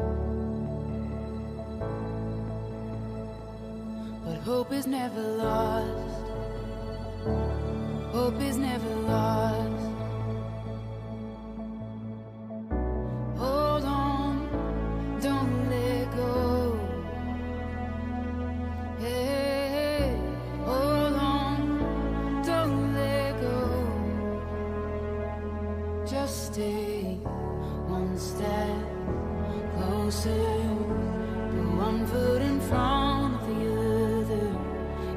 but hope is never lost. Hope is never lost. Hold on, don't let go. Hey, hold on, don't let go. Just stay one step closer. Put one foot in front of the other.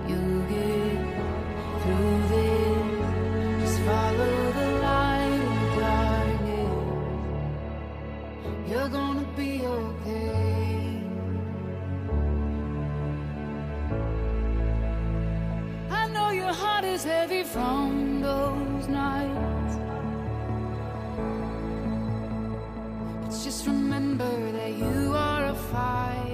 You'll get through this. Just follow the light in the darkness. You're gonna be okay. I know your heart is heavy from those nights, but just remember that you are a fighter.